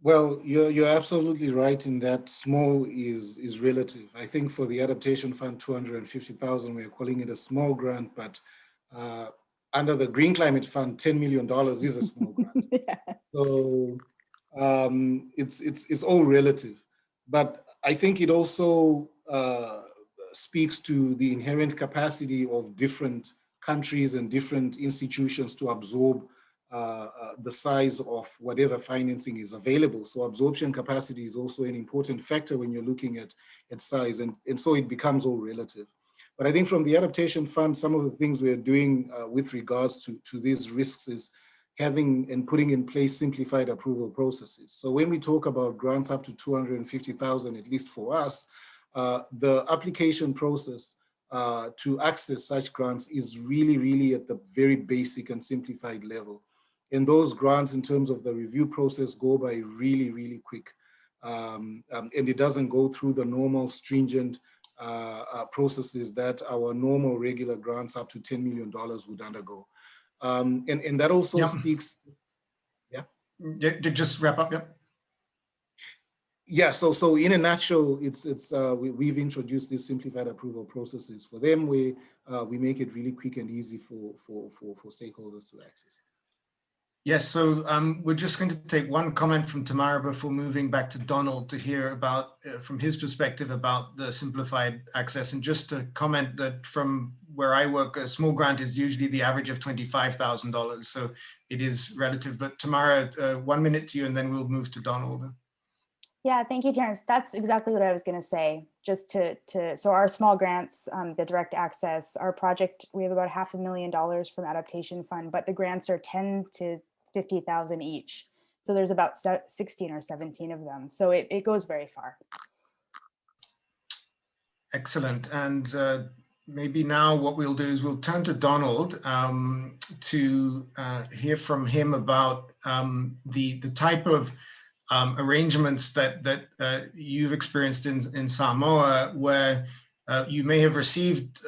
Well, you're absolutely right in that small is relative. I think for the Adaptation Fund, 250,000, we're calling it a small grant, but under the Green Climate Fund, $10 million is a small grant. Yeah. So it's all relative, but I think it also speaks to the inherent capacity of different countries and different institutions to absorb the size of whatever financing is available. So absorption capacity is also an important factor when you're looking at size, and so it becomes all relative. But I think from the Adaptation Fund, some of the things we're doing with regards to these risks is having and putting in place simplified approval processes. So when we talk about grants up to 250,000, at least for us, the application process to access such grants is really at the very basic and simplified level. And those grants in terms of the review process go by really quick. And it doesn't go through the normal stringent processes that our normal regular grants up to $10 million would undergo. And that also speaks, yeah? Just wrap up, yeah. Yeah, so in a nutshell, we've introduced these simplified approval processes for them where we make it really quick and easy for stakeholders to access. Yes, so we're just going to take one comment from Tamara before moving back to Donald to hear about, from his perspective, about the simplified access. And just to comment that from where I work, a small grant is usually the average of $25,000. So it is relative. But Tamara, 1 minute to you, and then we'll move to Donald. Yeah, thank you, Terrence. That's exactly what I was going to say. Just so our small grants, the direct access, our project, we have about $500,000 from Adaptation Fund, but the grants are 10 to 50,000 each. So there's about 16 or 17 of them. So it goes very far. Excellent. And maybe now what we'll do is we'll turn to Donald to hear from him about the type of arrangements that you've experienced in Samoa, where you may have received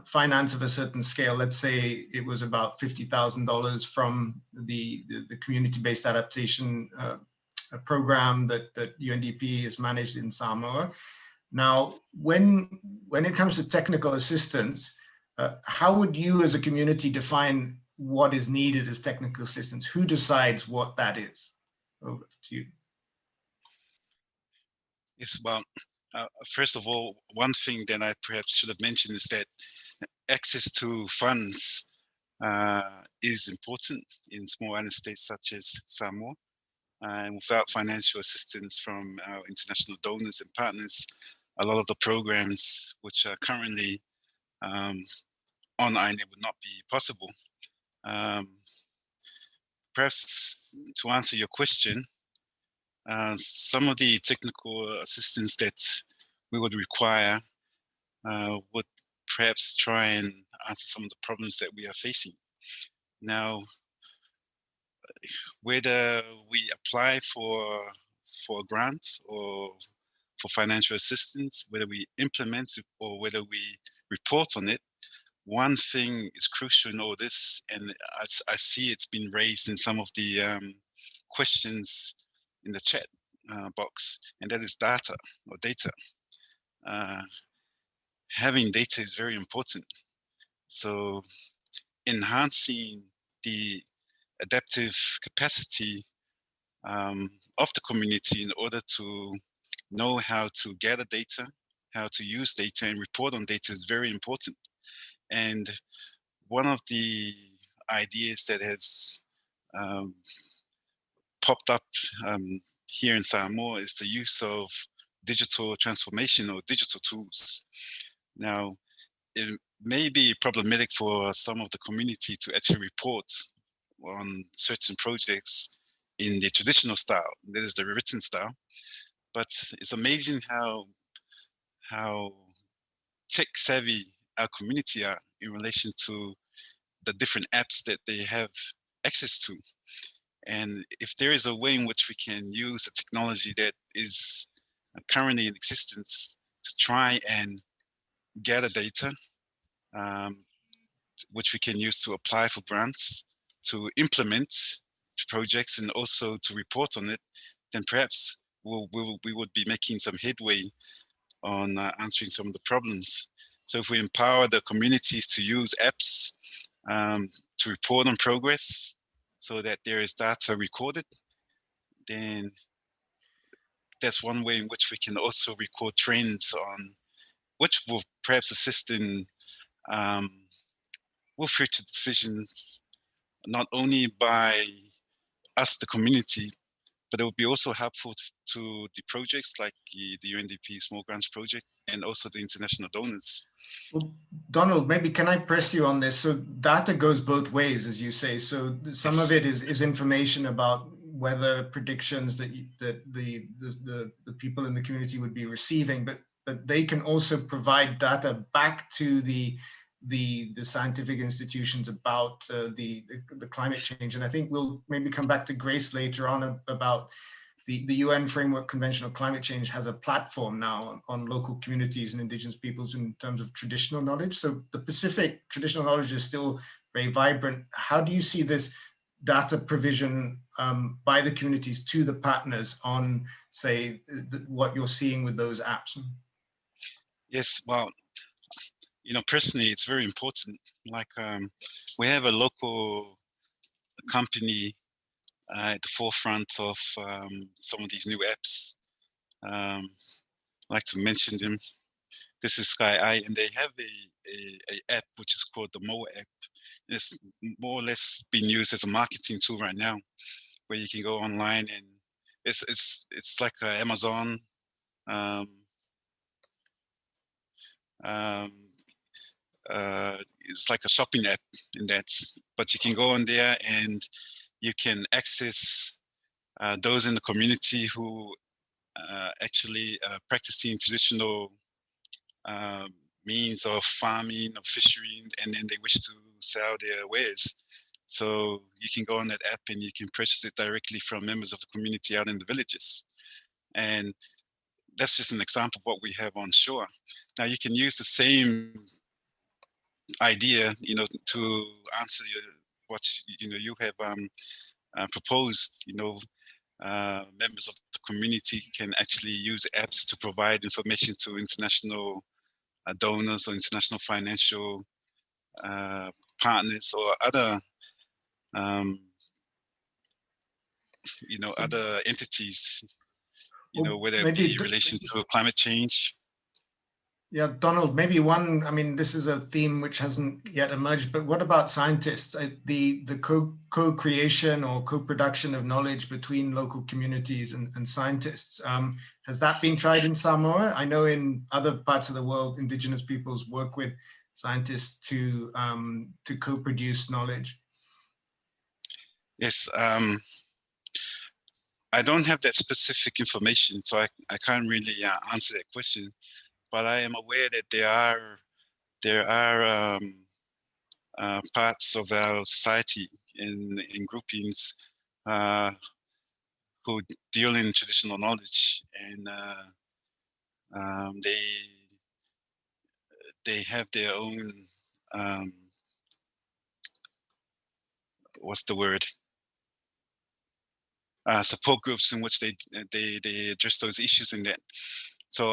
finance of a certain scale. Let's say it was about $50,000 from the community-based adaptation program that UNDP has managed in Samoa. Now, when it comes to technical assistance, how would you as a community define what is needed as technical assistance? Who decides what that is? Over to you. Yes, well, first of all, one thing that I perhaps should have mentioned is that access to funds is important in small island states such as Samoa. And without financial assistance from our international donors and partners, a lot of the programs which are currently on island would not be possible. Perhaps to answer your question, some of the technical assistance that we would require would perhaps try and answer some of the problems that we are facing. Now, whether we apply for grants or for financial assistance, whether we implement it or whether we report on it, one thing is crucial in all this, and I see it's been raised in some of the questions in the chat box, and that is data. Having data is very important. So enhancing the adaptive capacity of the community in order to know how to gather data, how to use data and report on data is very important. And one of the ideas that has popped up here in Samoa is the use of digital transformation or digital tools. Now, it may be problematic for some of the community to actually report on certain projects in the traditional style, that is the written style. But it's amazing how tech savvy our community are in relation to the different apps that they have access to. And if there is a way in which we can use the technology that is currently in existence to try and gather data, which we can use to apply for grants, to implement projects, and also to report on it, then perhaps we would be making some headway on answering some of the problems. So if we empower the communities to use apps to report on progress so that there is data recorded, then that's one way in which we can also record trends on, which will perhaps assist in will future decisions, not only by us, the community, but it will be also helpful to the projects like the UNDP Small Grants Project and also the international donors. Well, Donald, maybe can I press you on this? So data goes both ways, as you say. So some of it is information about weather predictions that the people in the community would be receiving, but they can also provide data back to the scientific institutions about the climate change. And I think we'll maybe come back to Grace later on about the UN Framework Convention on Climate Change has a platform now on local communities and indigenous peoples in terms of traditional knowledge. So the Pacific traditional knowledge is still very vibrant. How do you see this data provision by the communities to the partners on, say, what you're seeing with those apps? Yes, well, personally, it's very important. Like we have a local company at the forefront of some of these new apps. I'd like to mention them. This is Sky Eye, and they have a app which is called the Moa app. It's more or less being used as a marketing tool right now, where you can go online and it's like Amazon. It's like a shopping app in that, but you can go on there and you can access those in the community who actually practicing traditional means of farming or fishery, and then they wish to sell their wares. So you can go on that app and you can purchase it directly from members of the community out in the villages. And that's just an example of what we have on shore. Now you can use the same idea, to answer what you have proposed. Members of the community can actually use apps to provide information to international donors or international financial partners or other, other entities, whether it be in relation to climate change. Yeah, Donald, maybe this is a theme which hasn't yet emerged, but what about scientists? The co-creation or co-production of knowledge between local communities and scientists. Has that been tried in Samoa? I know in other parts of the world, indigenous peoples work with scientists to co-produce knowledge. Yes, I don't have that specific information, so I can't really answer that question. But I am aware that there are parts of our society in groupings who deal in traditional knowledge, and they have their own what's the word? Support groups in which they address those issues in that. So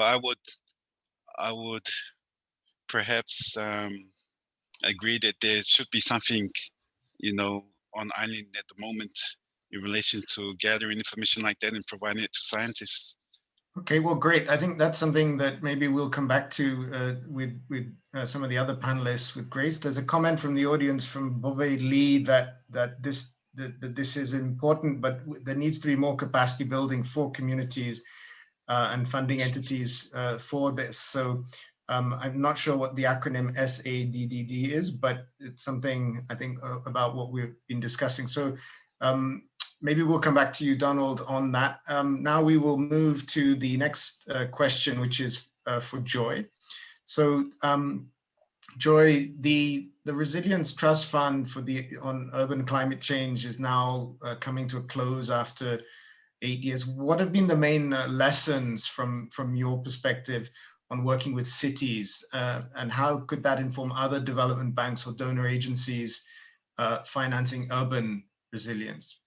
I would perhaps agree that there should be something, on island at the moment in relation to gathering information like that and providing it to scientists. Okay, well, great. I think that's something that maybe we'll come back to with some of the other panelists with Grace. There's a comment from the audience from Bobe Lee that this is important, but there needs to be more capacity building for communities and funding entities for this. So I'm not sure what the acronym SADDD is, but it's something I think about what we've been discussing. So maybe we'll come back to you, Donald, on that. Now we will move to the next question, which is for Joy. So Joy, the Resilience Trust Fund on urban climate change is now coming to a close after 8 years. What have been the main lessons from your perspective on working with cities, and how could that inform other development banks or donor agencies financing urban resilience?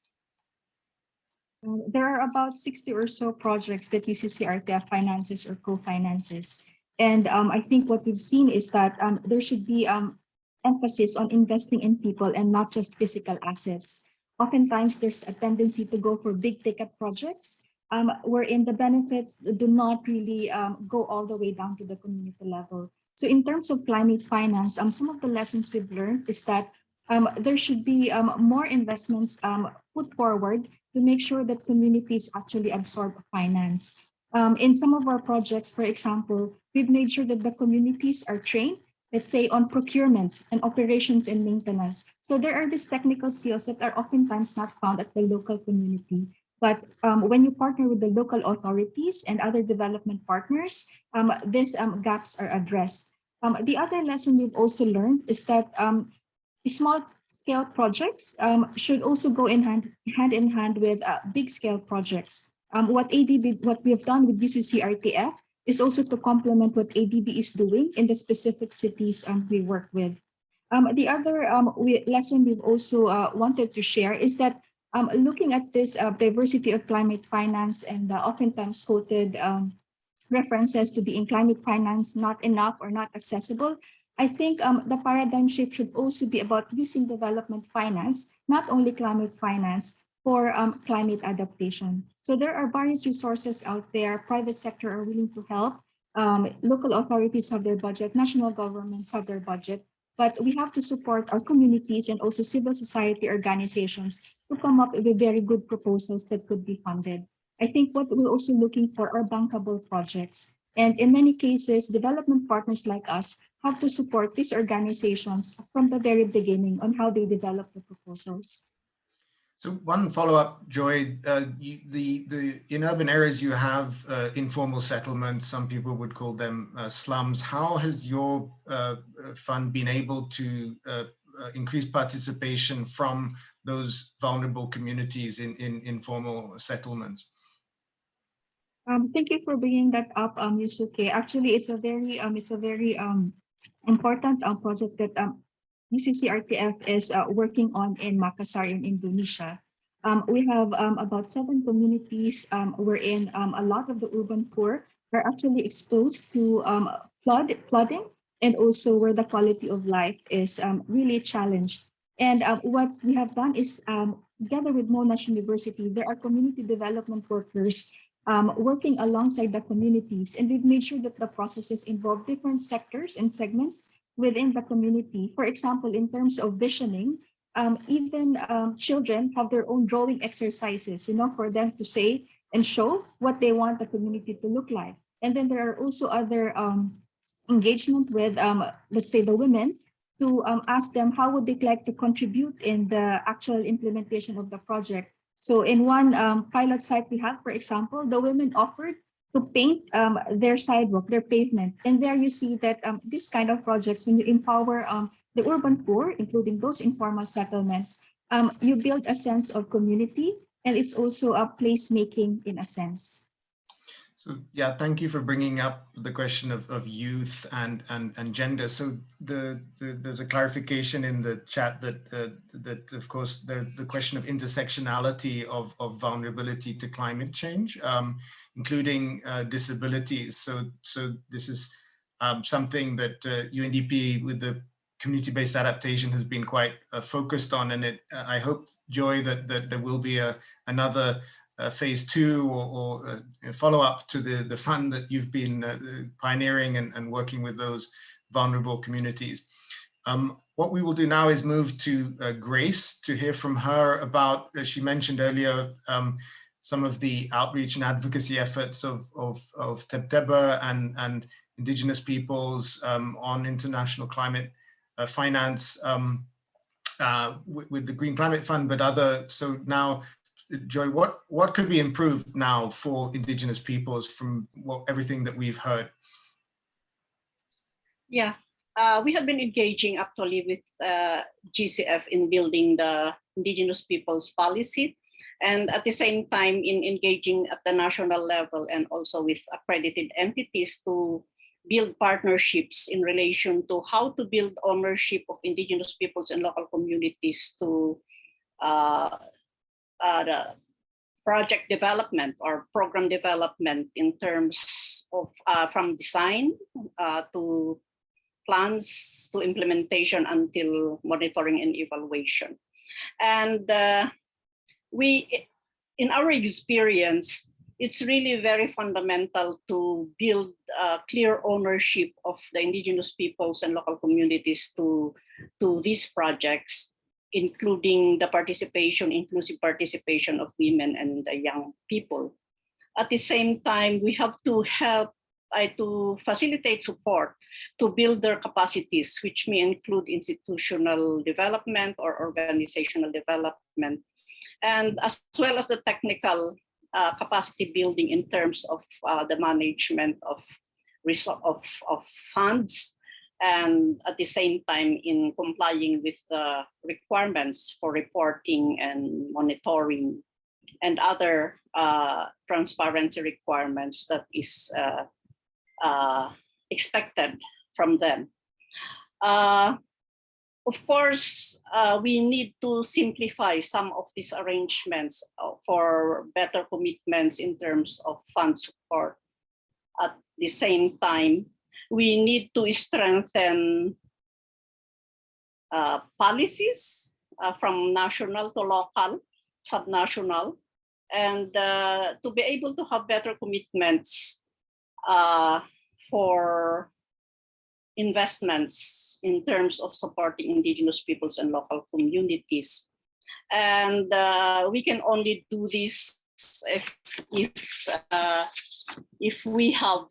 There are about 60 or so projects that UCC-RTF finances or co-finances. And I think what we've seen is that there should be emphasis on investing in people and not just physical assets. Oftentimes, there's a tendency to go for big ticket projects, wherein the benefits do not really go all the way down to the community level. So in terms of climate finance, some of the lessons we've learned is that there should be more investments put forward to make sure that communities actually absorb finance. In some of our projects, for example, we've made sure that the communities are trained, let's say, on procurement and operations and maintenance. So there are these technical skills that are oftentimes not found at the local community. But when you partner with the local authorities and other development partners, these gaps are addressed. The other lesson we've also learned is that small scale projects should also go hand in hand with big scale projects. What we have done with UCC-RTF is also to complement what ADB is doing in the specific cities we work with. The other lesson we've also wanted to share is that looking at this diversity of climate finance and oftentimes quoted references to being climate finance not enough or not accessible, I think the paradigm shift should also be about using development finance, not only climate finance, for climate adaptation. So there are various resources out there. Private sector are willing to help. Local authorities have their budget. National governments have their budget. But we have to support our communities and also civil society organizations to come up with very good proposals that could be funded. I think what we're also looking for are bankable projects. And in many cases, development partners like us have to support these organizations from the very beginning on how they develop the proposals. So one follow-up, Joy, in urban areas you have informal settlements, some people would call them slums. How has your fund been able to increase participation from those vulnerable communities in informal settlements? Thank you for bringing that up, Yusuke. Actually, it's a very important project that UCC-RTF is working on in Makassar in Indonesia. We have about 7 communities wherein a lot of the urban poor are actually exposed to flooding, and also where the quality of life is really challenged. And what we have done is, together with Monash University, there are community development workers working alongside the communities, and we've made sure that the processes involve different sectors and segments within the community. For example, in terms of visioning, even children have their own drawing exercises, for them to say and show what they want the community to look like. And then there are also other engagement with, let's say, the women, to ask them how would they like to contribute in the actual implementation of the project. So in one pilot site we have, for example, the women offered to paint their sidewalk, their pavement. And there you see that this kind of projects, when you empower the urban poor, including those informal settlements, you build a sense of community, and it's also a placemaking in a sense. So yeah, thank you for bringing up the question of youth and gender. So there's a clarification in the chat that of course the question of intersectionality of vulnerability to climate change, including disabilities. So this is something that UNDP with the community-based adaptation has been quite focused on, and I hope, Joy, that there will be another phase 2 or follow-up to the fund that you've been pioneering and working with those vulnerable communities. What we will do now is move to Grace to hear from her about, as she mentioned earlier, some of the outreach and advocacy efforts of Tebteba and Indigenous peoples on international climate finance with the Green Climate Fund, but so now, Joy, what could be improved now for Indigenous peoples from everything that we've heard? Yeah, we have been engaging actually with GCF in building the Indigenous peoples policy, and at the same time in engaging at the national level and also with accredited entities to build partnerships in relation to how to build ownership of Indigenous peoples and local communities to the project development or program development in terms of from design to plans to implementation until monitoring and evaluation. And in our experience, it's really very fundamental to build clear ownership of the Indigenous peoples and local communities to these projects, including the inclusive participation of women and the young people. At the same time, we have to help to facilitate support to build their capacities, which may include institutional development or organizational development, and as well as the technical capacity building in terms of the management of funds, and at the same time in complying with the requirements for reporting and monitoring and other transparency requirements that is expected from them. Of course, we need to simplify some of these arrangements for better commitments in terms of fund support. At the same time, we need to strengthen policies from national to local, subnational, and to be able to have better commitments for investments in terms of supporting Indigenous peoples and local communities. And we can only do this if we have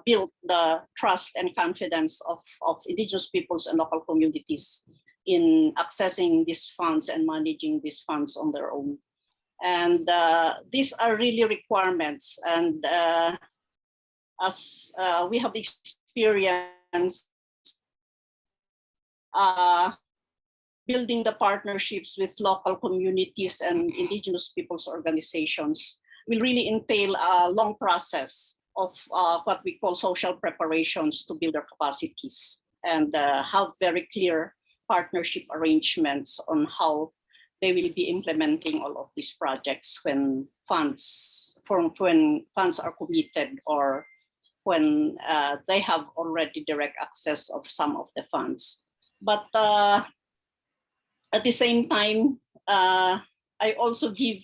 built the trust and confidence of Indigenous peoples and local communities in accessing these funds and managing these funds on their own. And these are really requirements. And as we have experienced, building the partnerships with local communities and Indigenous peoples organizations will really entail a long process of what we call social preparations to build their capacities and have very clear partnership arrangements on how they will be implementing all of these projects when funds are committed or when they have already direct access of some of the funds. But at the same time, I also give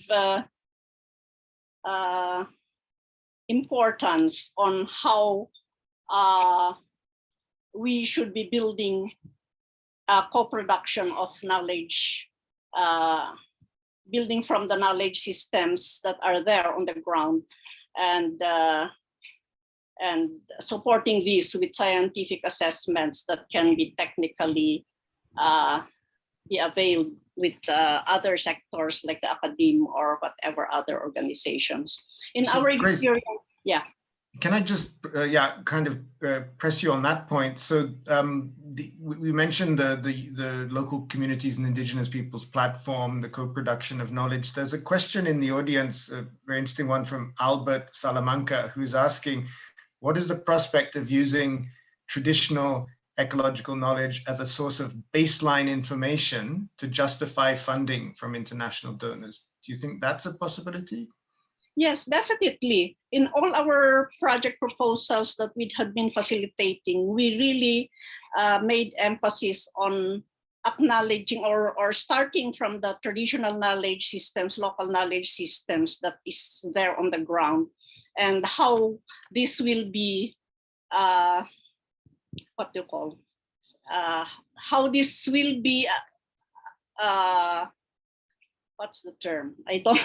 importance on how we should be building a co-production of knowledge, building from the knowledge systems that are there on the ground, and supporting these with scientific assessments that can be technically be availed with other sectors like the academe or whatever other organizations. In So, our Grace, experience, yeah. Can I just, kind of press you on that point? So we mentioned the local communities and Indigenous peoples platform, the co-production of knowledge. There's a question in the audience, a very interesting one from Albert Salamanca, who's asking, what is the prospect of using traditional ecological knowledge as a source of baseline information to justify funding from international donors? Do you think that's a possibility? Yes, definitely. In all our project proposals that we had been facilitating, we really made emphasis on acknowledging or starting from the traditional knowledge systems, local knowledge systems that is there on the ground, and how this will be, how this will be what's the term? I don't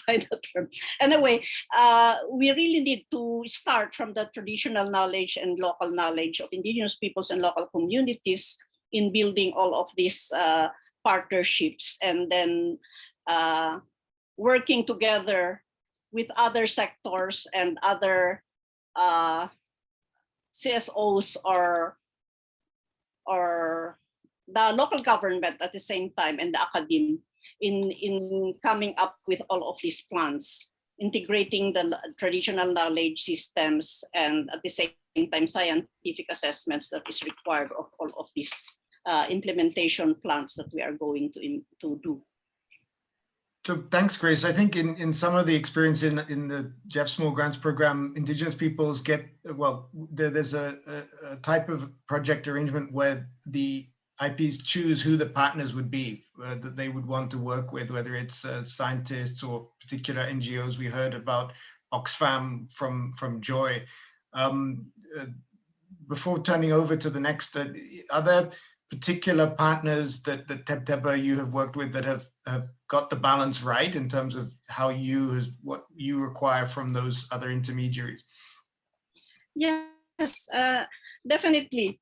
find the term. Anyway, we really need to start from the traditional knowledge and local knowledge of Indigenous peoples and local communities in building all of these partnerships, and then working together with other sectors and other CSOs or the local government at the same time, and the academe in coming up with all of these plans, integrating the traditional knowledge systems and at the same time scientific assessments that is required of all of these implementation plans that we are going to do. So thanks, Grace. I think in some of the experience in the Jeff Small Grants Program, Indigenous peoples get, well, there's a type of project arrangement where the IPs choose who the partners would be that they would want to work with, whether it's scientists or particular NGOs. We heard about Oxfam from Joy. Before turning over to the next, are there particular partners that Tebteba you have worked with that have got the balance right in terms of how what you require from those other intermediaries? Yes, definitely.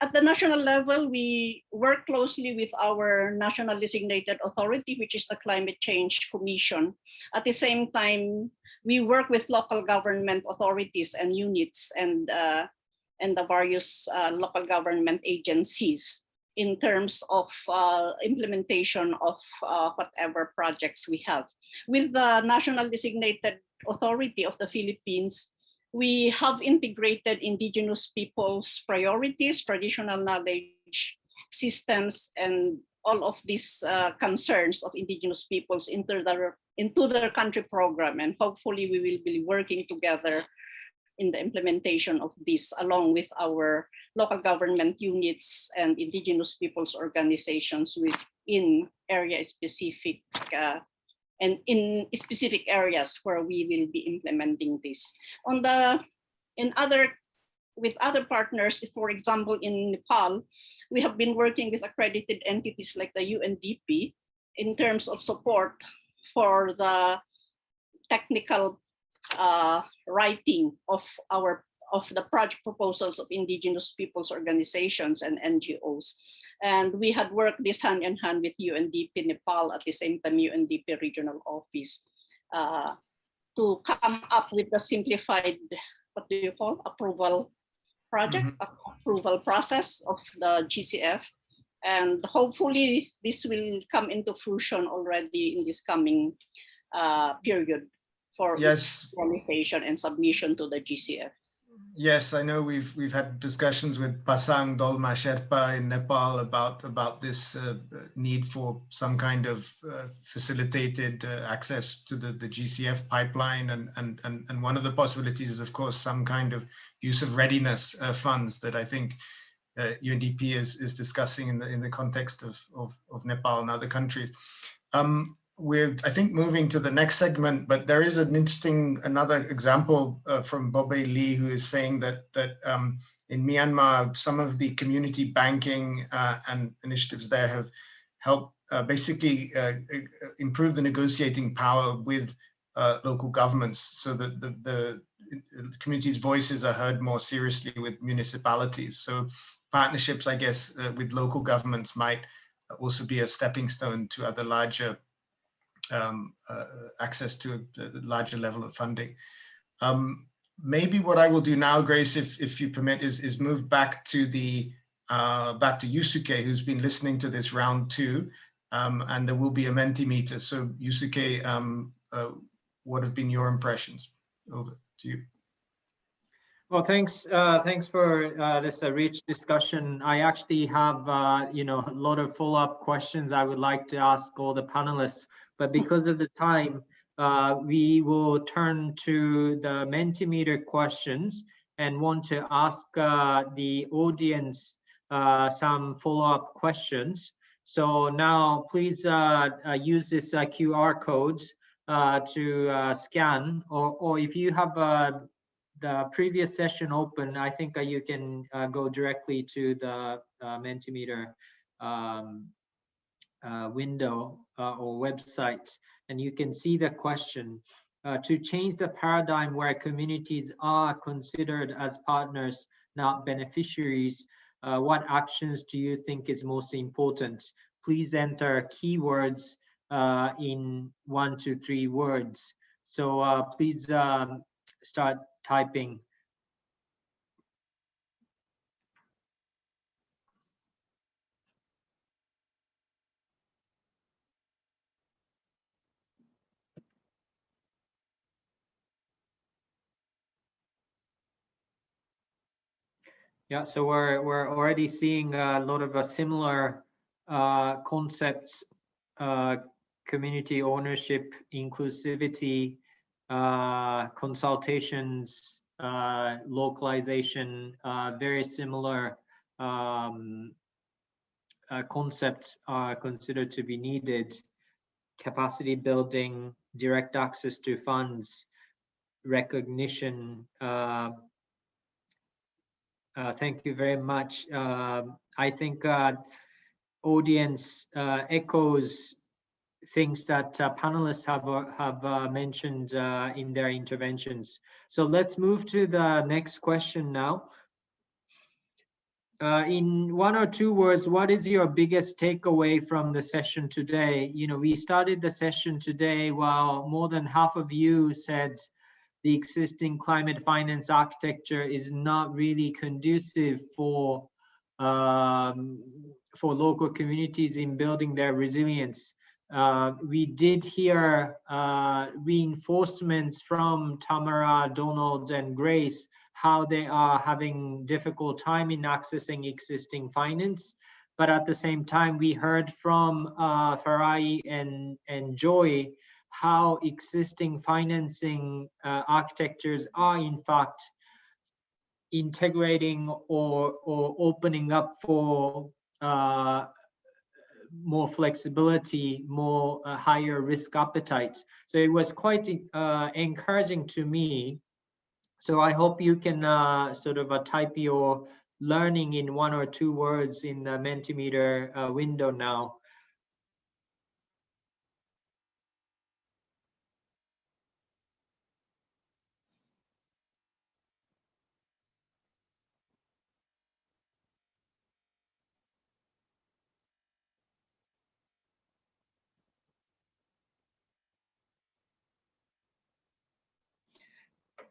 At the national level, we work closely with our national designated authority, which is the Climate Change Commission. At the same time, we work with local government authorities and units and the various local government agencies in terms of implementation of whatever projects we have. With the National Designated Authority of the Philippines, we have integrated Indigenous people's priorities, traditional knowledge systems, and all of these concerns of Indigenous peoples into their country program. And hopefully we will be working together in the implementation of this, along with our local government units and Indigenous peoples organizations within area specific and in specific areas where we will be implementing this. With other partners, for example, in Nepal, we have been working with accredited entities like the UNDP in terms of support for the technical writing of the project proposals of Indigenous peoples organizations and NGOs. And we had worked this hand in hand with UNDP Nepal, at the same time UNDP regional office, to come up with the simplified, what do you call, approval project, approval process of the GCF. And hopefully this will come into fruition already in this coming period for its realization and submission to the GCF. Yes, I know we've had discussions with Pasang Dolma Sherpa in Nepal about this need for some kind of facilitated access to the GCF pipeline, and one of the possibilities is, of course, some kind of use of readiness funds that I think UNDP is discussing in the context of Nepal and other countries. We're, I think, moving to the next segment, but there is an interesting another example from Bobe Lee, who is saying that in Myanmar, some of the community banking and initiatives there have helped basically improve the negotiating power with local governments, so that the community's voices are heard more seriously with municipalities. So partnerships, I guess, with local governments might also be a stepping stone to other larger access to a larger level of funding. Maybe what I will do now, Grace, if you permit, is move back to Yusuke, who's been listening to this round 2, and there will be a Mentimeter. So Yusuke, what have been your impressions? Over to you. Well, thanks for this rich discussion. I actually have a lot of follow-up questions I would like to ask all the panelists, but because of the time, we will turn to the Mentimeter questions and want to ask the audience some follow-up questions. So now please use this QR codes to scan, or if you have the previous session open, I think you can go directly to the Mentimeter window or website, and you can see the question. To change the paradigm where communities are considered as partners, not beneficiaries, what actions do you think is most important? Please enter keywords in 1 to 3 words. So please start typing. Yeah, so we're already seeing a lot of similar concepts: community ownership, inclusivity, consultations, localization. Very similar concepts are considered to be needed. Capacity building, direct access to funds, recognition. Thank you very much. I think audience echoes things that panelists have mentioned in their interventions. So let's move to the next question now. In 1 or 2 words, what is your biggest takeaway from the session today? You know, we started the session today while more than half of you said the existing climate finance architecture is not really conducive for local communities in building their resilience. We did hear reinforcements from Tamara, Donald, and Grace, how they are having difficult time in accessing existing finance. But at the same time, we heard from Farai and Joy how existing financing architectures are in fact integrating or opening up for more flexibility, more higher risk appetites. So it was quite encouraging to me. So I hope you can sort of type your learning in 1 or 2 words in the Mentimeter window now.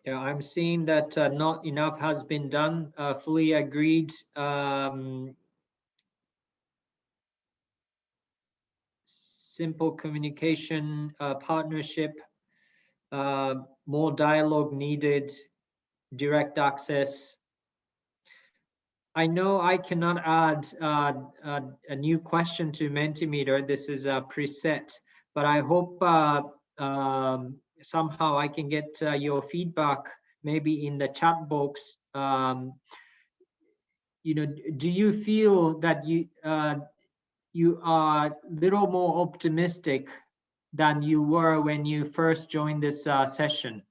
Yeah, I'm seeing that not enough has been done. Fully agreed. Simple communication, partnership, more dialogue needed, direct access. I know I cannot add a new question to Mentimeter. This is a preset, but I hope somehow I can get your feedback, maybe in the chat box. You know, do you feel that you are a little more optimistic than you were when you first joined this session?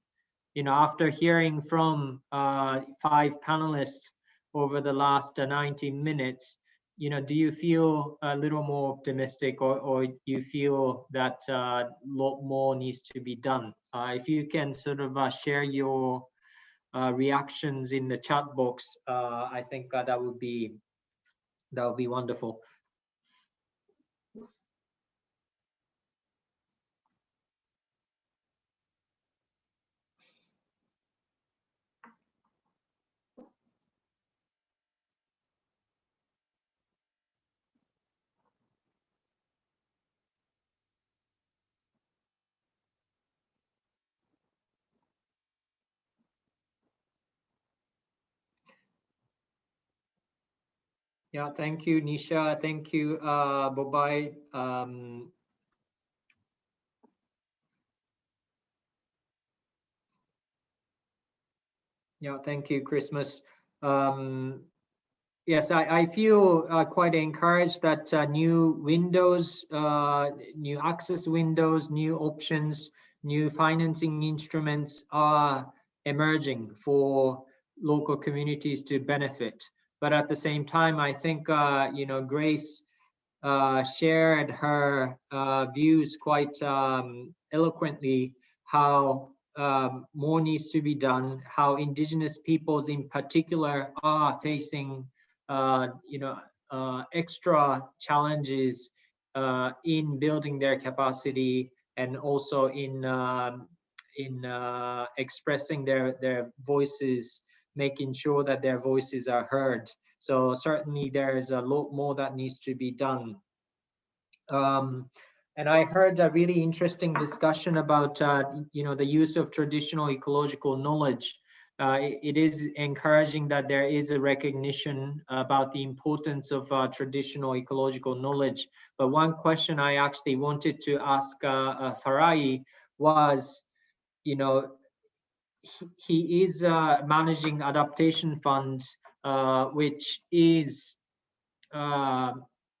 You know, after hearing from 5 panelists over the last 90 minutes, you know, do you feel a little more optimistic, or you feel that a lot more needs to be done? If you can sort of share your reactions in the chat box, I think that would be wonderful. Yeah, thank you, Nisha. Thank you, Bobai. Yeah, thank you, Christmas. Yes, I feel quite encouraged that new windows, new access windows, new options, new financing instruments are emerging for local communities to benefit. But at the same time, I think, you know, Grace shared her views quite eloquently, how more needs to be done, how Indigenous peoples in particular are facing extra challenges in building their capacity, and also in expressing their voices, making sure that their voices are heard. So certainly there is a lot more that needs to be done. And I heard a really interesting discussion about the use of traditional ecological knowledge. It is encouraging that there is a recognition about the importance of traditional ecological knowledge. But one question I actually wanted to ask Farai was, he is managing adaptation funds, which is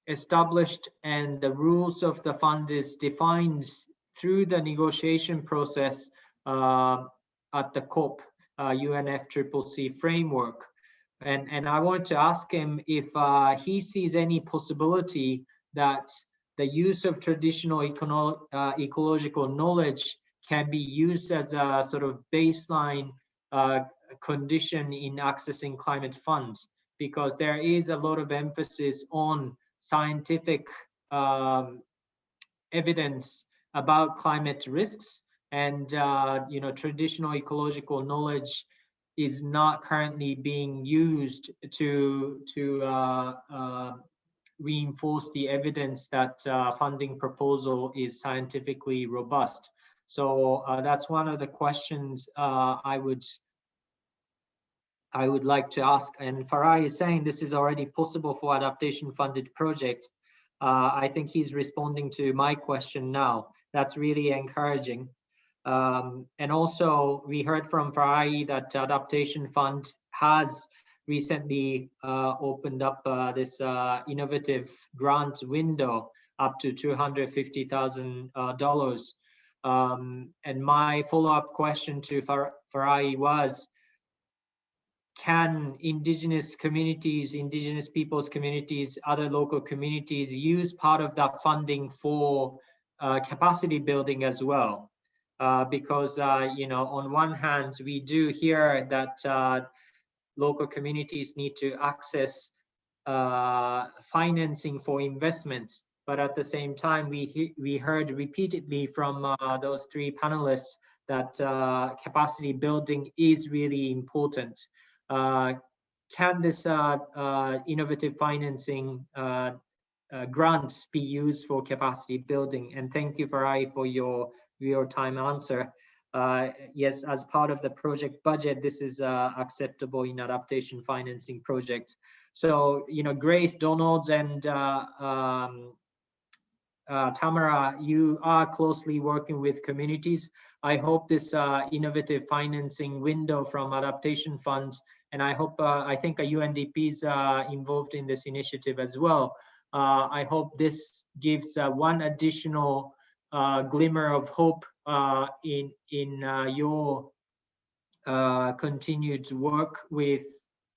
established, and the rules of the fund is defined through the negotiation process at the COP UNFCCC framework. And I want to ask him if he sees any possibility that the use of traditional ecological knowledge can be used as a sort of baseline condition in accessing climate funds, because there is a lot of emphasis on scientific evidence about climate risks, and traditional ecological knowledge is not currently being used to reinforce the evidence that funding proposal is scientifically robust. So that's one of the questions I would like to ask. And Farai is saying this is already possible for adaptation funded project. I think he's responding to my question now. That's really encouraging. And also we heard from Farai that Adaptation Fund has recently opened up this innovative grant window up to $250,000. And my follow-up question to Farai was, can Indigenous communities, Indigenous peoples communities, other local communities use part of that funding for capacity building as well? Because on one hand, we do hear that local communities need to access financing for investments, but at the same time, we heard repeatedly from those three panelists that capacity building is really important. Can this innovative financing grants be used for capacity building? And thank you, Farai, for your real-time answer. Yes, as part of the project budget, this is acceptable in adaptation financing projects. So, Grace, Donald, and Tamara, you are closely working with communities. I hope this innovative financing window from adaptation funds, and I think UNDP is involved in this initiative as well. I hope this gives one additional glimmer of hope in your continued work with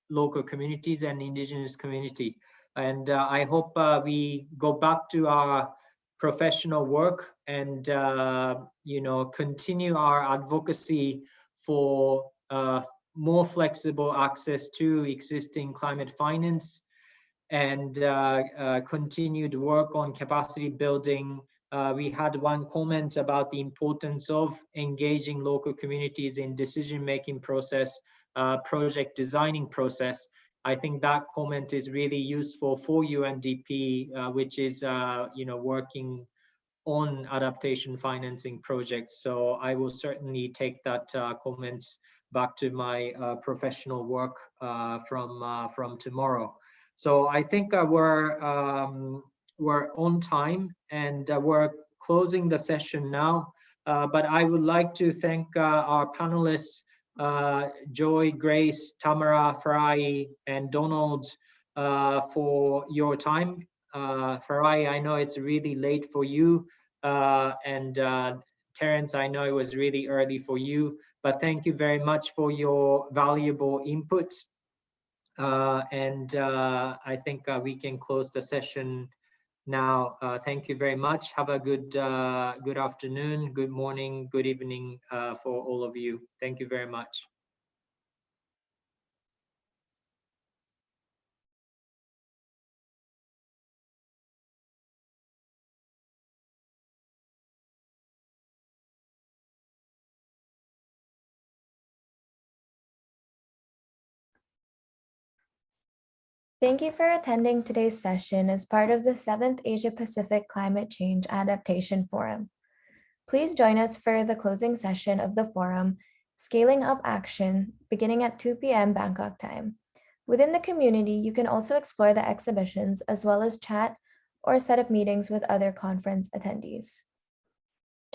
local communities and Indigenous community. And I hope we go back to our professional work and continue our advocacy for more flexible access to existing climate finance, and continued work on capacity building. We had one comment about the importance of engaging local communities in decision-making process, project designing process. I think that comment is really useful for UNDP, which is working on adaptation financing projects. So I will certainly take that comment back to my professional work from tomorrow. So I think we're on time, and we're closing the session now. But I would like to thank our panelists, Joy, Grace, Tamara, Farai, and Donald, for your time. Farai, I know it's really late for you, and Terence, I know it was really early for you, but thank you very much for your valuable inputs. And I think we can close the session Now, thank you very much. Have a good afternoon, good morning, good evening for all of you. Thank you very much. Thank you for attending today's session as part of the 7th Asia Pacific Climate Change Adaptation Forum. Please join us for the closing session of the forum, Scaling Up Action, beginning at 2 p.m. Bangkok time. Within the community, you can also explore the exhibitions as well as chat or set up meetings with other conference attendees.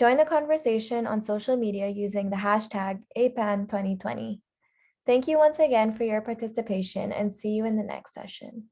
Join the conversation on social media using the hashtag APAN 2020. Thank you once again for your participation and see you in the next session.